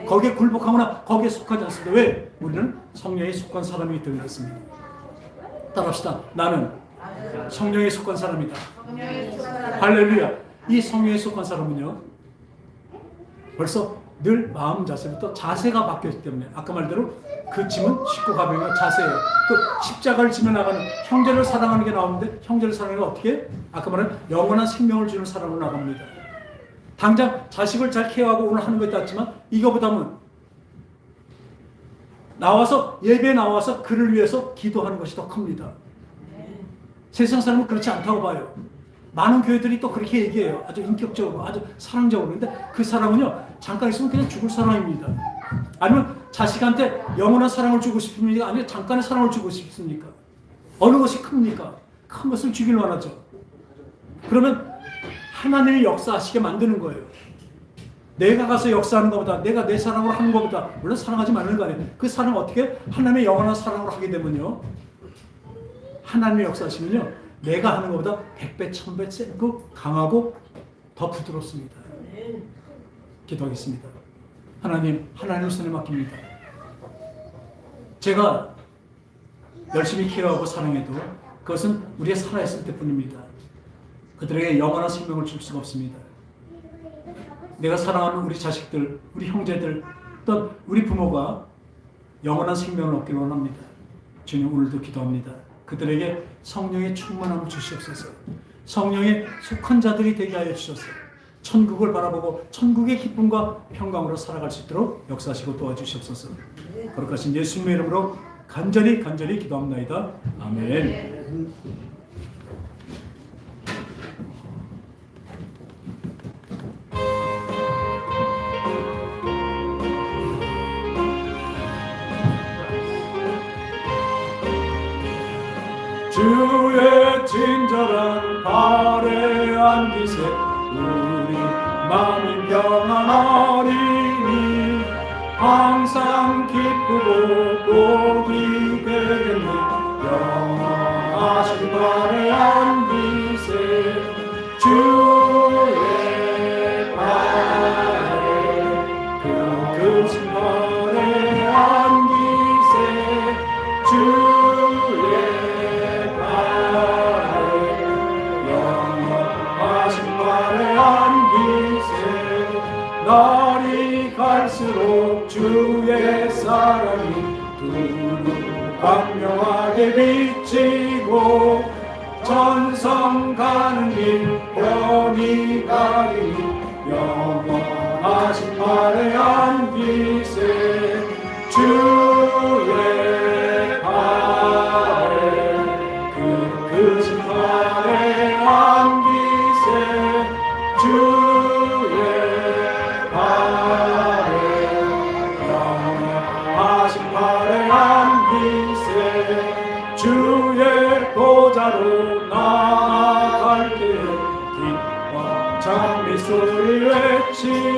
거기에 굴복하거나 거기에 속하지 않습니다. 왜? 우리는 성령에 속한 사람이기 때문에 그렇습니다. 따라합시다. 나는 성령에 속한 사람이다. 성령의 속한 할렐루야. 이 성령에 속한 사람은요, 벌써 늘 마음 자세부터 자세가 바뀌었기 때문에, 아까 말대로 그 짐은 싣고 가벼운 자세예요. 그 십자가를 지며 나가는, 형제를 사랑하는 게 나오는데, 형제를 사랑하는 게 어떻게? 아까 말한 영원한 생명을 주는 사랑으로 나갑니다. 당장 자식을 잘 케어하고 오늘 하는 것이 낫지만, 이거보다는 나와서, 예배에 나와서 그를 위해서 기도하는 것이 더 큽니다. 세상 사람은 그렇지 않다고 봐요. 많은 교회들이 또 그렇게 얘기해요. 아주 인격적으로, 아주 사랑적으로. 근데 그 사랑은요, 잠깐 있으면 그냥 죽을 사랑입니다. 아니면 자식한테 영원한 사랑을 주고 싶습니까? 아니면 잠깐의 사랑을 주고 싶습니까? 어느 것이 큽니까? 큰 것을 주길 원하죠. 그러면 하나님이 역사하시게 만드는 거예요. 내가 가서 역사하는 것보다, 내가 내 사랑으로 하는 것보다, 물론 사랑하지 말는 거 아니에요. 그 사랑 어떻게? 하나님의 영원한 사랑으로 하게 되면요, 하나님의 역사하시면요, 내가 하는 것보다 100배, 1000배 세고 강하고 더 부드럽습니다. 기도하겠습니다. 하나님 손에 맡깁니다. 제가 열심히 케어하고 사랑해도 그것은 우리가 살아있을 때뿐입니다. 그들에게 영원한 생명을 줄 수가 없습니다. 내가 사랑하는 우리 자식들, 우리 형제들, 또 우리 부모가 영원한 생명을 얻기를 원합니다. 주님, 오늘도 기도합니다. 그들에게 성령의 충만함을 주시옵소서. 성령에 속한 자들이 되게 하여 주셔서 천국을 바라보고 천국의 기쁨과 평강으로 살아갈 수 있도록 역사하시고 도와주시옵소서. 거룩하신 예수님의 이름으로 간절히 기도합나이다. 아멘. 주의 친절한 발에 안기세 우리 마음이 평안하리니 항상 기쁘고 복이 되겠네. 영원하신 발에 안기세 주의 발에 그 크신 발에 안기세 주의 날이 갈수록 주의 사랑이 두루 광명하게 비치고 전성 가는 길 뻔히 가리니 영원하신 발에 안기세 주의 발에 그 크신 발에 안기세 주의 주의 보좌로 나아갈 때 기뻐 장미 소리 외치